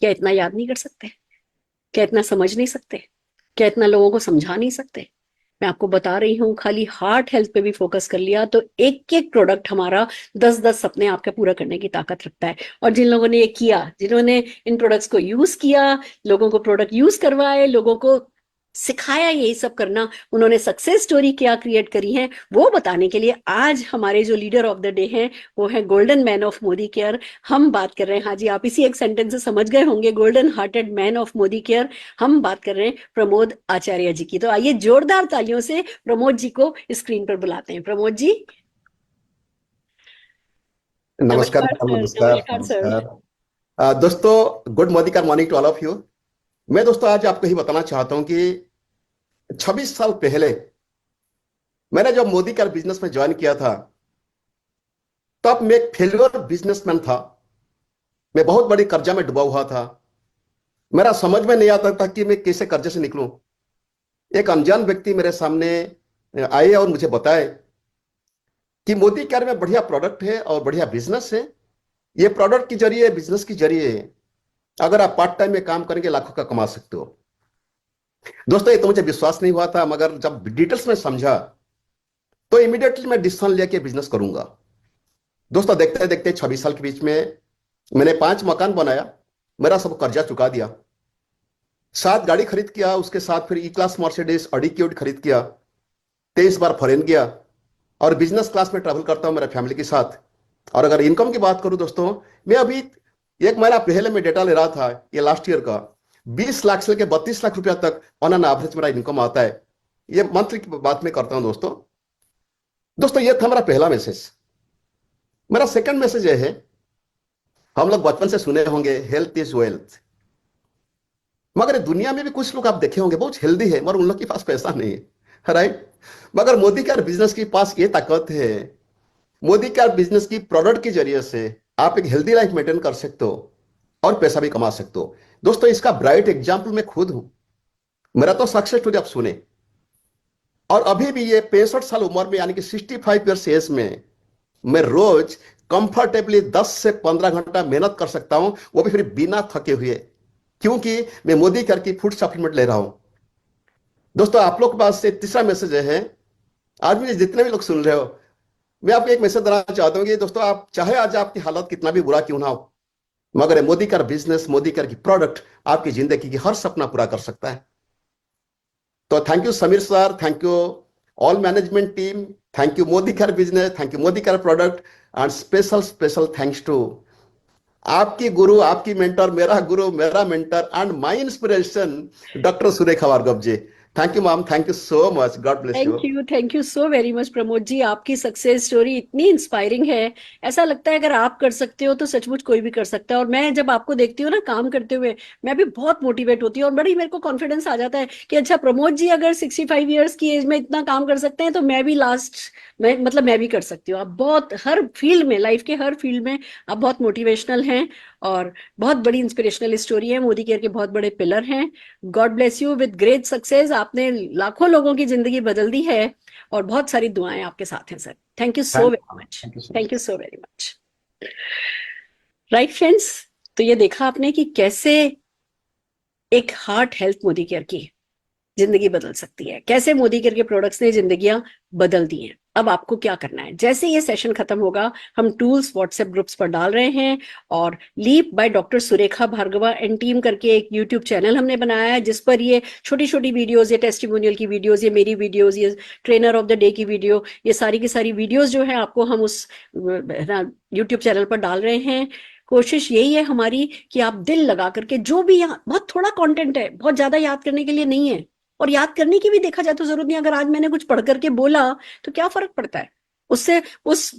क्या इतना याद नहीं कर सकते? क्या इतना समझ नहीं सकते? क्या इतना लोगों को समझा नहीं सकते? मैं आपको बता रही हूँ, खाली हार्ट हेल्थ पे भी फोकस कर लिया तो एक एक प्रोडक्ट हमारा 10-10 सपने आपके पूरा करने की ताकत रखता है। और जिन लोगों ने ये किया, जिन्होंने इन प्रोडक्ट्स को यूज किया, लोगों को प्रोडक्ट यूज करवाए, लोगों को सिखाया यही सब करना, उन्होंने सक्सेस स्टोरी क्या क्रिएट करी है, वो बताने के लिए आज हमारे जो लीडर ऑफ द डे हैं वो है golden man of Modi care. हम बात कर रहे हैं, हाँ जी, आप इसी एक सेंटेंस से समझ गए होंगे, golden hearted man of Modi care. हम बात कर रहे हैं प्रमोद आचार्य जी की। तो आइए जोरदार तालियों से प्रमोद जी को स्क्रीन पर बुलाते हैं। प्रमोद जी, नमस्कार नमस्कार मैडम, सर। नमस्कार नमस्कार सर। नमस्कार। दोस्तों, गुड मॉर्निंग का morning to all of you. मैं दोस्तों आज आपको ही बताना चाहता हूं कि 26 साल पहले मैंने जब मोदी का बिजनेस में ज्वाइन किया था, तब मैं एक फेलियर बिजनेसमैन था। मैं बहुत बड़ी कर्जा में डूबा हुआ था। मेरा समझ में नहीं आता था कि मैं कैसे कर्जे से निकलूं। एक अनजान व्यक्ति मेरे सामने आए और मुझे बताए कि मोदी केयर में बढ़िया प्रोडक्ट है और बढ़िया बिजनेस है। ये प्रोडक्ट के जरिए, बिजनेस के जरिए अगर आप पार्ट टाइम में काम करेंगे लाखों का कमा सकते हो। दोस्तों, ये तो मुझे विश्वास नहीं हुआ था, मगर जब डिटेल्स में समझा तो इमीडिएटली मैं डिसीजन लिया कि बिजनेस करूंगा। दोस्तों, देखते देखते 26 साल के बीच में मैंने 5 मकान बनाया, मेरा सब कर्जा चुका दिया, 7 गाड़ी खरीद किया, उसके साथ फिर ई क्लास मर्सिडीज ऑडी क्यूट खरीद किया, 23 बार फॉरेन गया और बिजनेस क्लास में ट्रैवल करता हूं मेरे फैमिली के साथ। और अगर इनकम की बात करूं दोस्तों, मैं अभी 1 महीना पहले मैं डेटा ले रहा था, ये लास्ट ईयर का, 20 लाख से लेकर 32 लाख रुपया तक ऑन एन एवरेज मेरा इनकम आता है। ये मंथली की बात मैं करता हूं दोस्तों। ये था मेरा पहला मैसेज। मेरा सेकंड मैसेज ये है, हम लोग बचपन से सुने होंगे हेल्थ इज वेल्थ, मगर दुनिया में भी कुछ लोग आप देखे होंगे बहुत हेल्दी है, मगर उन लोग के पास पैसा नहीं है, राइट? मगर मोदी केयर बिजनेस के पास ये ताकत है, मोदी केयर बिजनेस की प्रोडक्ट के जरिए से आप एक हेल्दी लाइफ मेंटेन कर सकते हो और पैसा भी कमा सकते हो। दोस्तों, इसका ब्राइट एग्जाम्पल मैं खुद हूं। मेरा तो सक्सेस स्टोरी आप सुने, और अभी भी ये 65 साल उम्र में, यानी कि 65 ईयर्स एज में, मैं रोज कंफर्टेबली 10 से 15 घंटा मेहनत कर सकता हूं, वो भी फिर बिना थके हुए, क्योंकि मैं मोदी केयर की फूड सप्लीमेंट ले रहा हूं। दोस्तों, आप लोग के पास से तीसरा मैसेज है, आज मुझे जितने भी लोग सुन रहे हो, मैं आपको एक मैसेज देना चाहता हूं कि दोस्तों, आप चाहे आज आपकी हालत कितना भी बुरा क्यों ना हो, मगर Modi care business, Modi care की प्रोडक्ट आपकी जिंदगी की हर सपना पूरा कर सकता है। तो thank you Sameer sir, thank you all management team, thank you Modi care business, thank you Modi care product, and special thanks to आपकी गुरु, आपकी मेंटर, मेरा गुरु, मेरा mentor and my inspiration doctor Surekha Bhargava ji. Thank you ma'am, thank you so much, god bless you. Thank you so very much Pramod ji. आपकी success story इतनी inspiring है, ऐसा लगता है अगर आप कर सकते हो तो सचमुच कोई भी कर सकता है। और मैं जब आपको देखती हूँ ना काम करते हुए, मैं भी बहुत मोटिवेट होती हूँ और बड़ी मेरे को कॉन्फिडेंस आ जाता है कि अच्छा, प्रमोद जी अगर 65 ईयर्स की एज में इतना काम कर सकते हैं तो मैं भी मैं भी कर सकती हूँ। आप बहुत हर फील्ड में, लाइफ के हर फील्ड में आप बहुत मोटिवेशनल हैं और बहुत बड़ी इंस्पिरेशनल स्टोरी है। मोदी केयर के बहुत बड़े पिलर हैं। God bless you with great success. आपने लाखों लोगों की जिंदगी बदल दी है और बहुत सारी दुआएं आपके साथ हैं sir. Thank you so very much. Thank you so very much. Right friends, तो ये देखा आपने कि कैसे एक हार्ट हेल्थ मोदी केयर की जिंदगी बदल सकती है, कैसे मोदी केयर के प्रोडक्ट्स ने जिंदगियां बदल दी हैं। अब आपको क्या करना है, जैसे ये सेशन खत्म होगा हम टूल्स व्हाट्सएप ग्रुप्स पर डाल रहे हैं, और leap by doctor Surekha Bhargava and team करके एक यूट्यूब चैनल हमने बनाया है, जिस पर ये छोटी छोटी वीडियोस, ये टेस्टिमोनियल की वीडियोस, ये मेरी वीडियोस, ये ट्रेनर ऑफ द डे की वीडियो, ये सारी की सारी वीडियोस जो है आपको हम उस यूट्यूब चैनल पर डाल रहे हैं। कोशिश यही है हमारी कि आप दिल लगा करके, जो भी यहाँ बहुत थोड़ा कंटेंट है, बहुत ज्यादा याद करने के लिए नहीं है, और याद करने की भी देखा जाए तो जरूरत नहीं। अगर आज मैंने कुछ पढ़ करके बोला तो क्या फर्क पड़ता है, उससे उस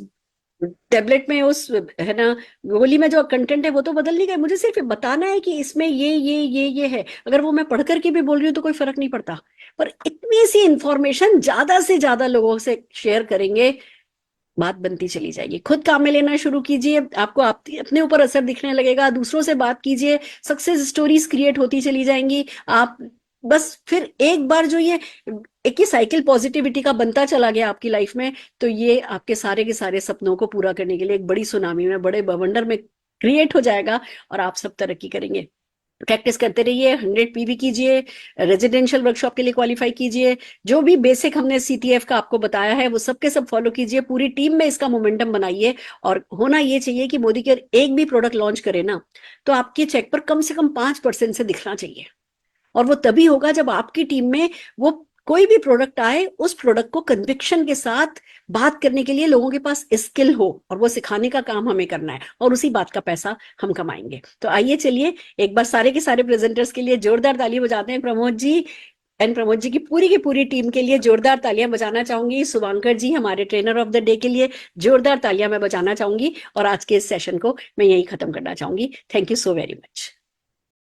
टेबलेट में उस है ना गोली में जो कंटेंट है वो तो बदल नहीं गए, मुझे सिर्फ बताना है कि इसमें ये है। अगर वो मैं पढ़ करके भी बोल रही हूँ तो कोई फर्क नहीं पड़ता, पर इतनी सी इंफॉर्मेशन ज्यादा से ज्यादा लोगों से शेयर करेंगे, बात बनती चली जाएगी। खुद काम में लेना शुरू कीजिए, आपको अपने ऊपर असर दिखने लगेगा। दूसरों से बात कीजिए, सक्सेस स्टोरीज क्रिएट होती चली जाएंगी। आप बस फिर एक बार जो ये एक ही साइकिल पॉजिटिविटी का बनता चला गया आपकी लाइफ में, तो ये आपके सारे के सारे सपनों को पूरा करने के लिए एक बड़ी सुनामी में, बड़े बवंडर में क्रिएट हो जाएगा और आप सब तरक्की करेंगे। प्रैक्टिस करते रहिए, 100 पीवी कीजिए, रेजिडेंशियल वर्कशॉप के लिए क्वालिफाई कीजिए, जो भी बेसिक हमने सीटीएफ का आपको बताया है वो सबके सब फॉलो कीजिए, पूरी टीम में इसका मोमेंटम बनाइए। और होना ये चाहिए कि मोदी केयर एक भी प्रोडक्ट लॉन्च करे ना, तो आपके चेक पर कम से कम 5% से दिखना चाहिए। और वो तभी होगा जब आपकी टीम में वो कोई भी प्रोडक्ट आए, उस प्रोडक्ट को कन्विक्शन के साथ बात करने के लिए लोगों के पास स्किल हो, और वो सिखाने का काम हमें करना है, और उसी बात का पैसा हम कमाएंगे। तो आइए चलिए एक बार सारे के सारे प्रेजेंटर्स के लिए जोरदार ताली बजाते हैं। प्रमोद जी एंड प्रमोद जी की पूरी टीम के लिए जोरदार तालियां बजाना चाहूंगी। शुभांकर जी हमारे ट्रेनर ऑफ द डे के लिए जोरदार तालियां मैं बजाना चाहूंगी। और आज के इस सेशन को मैं यही खत्म करना चाहूंगी। Thank you so very much.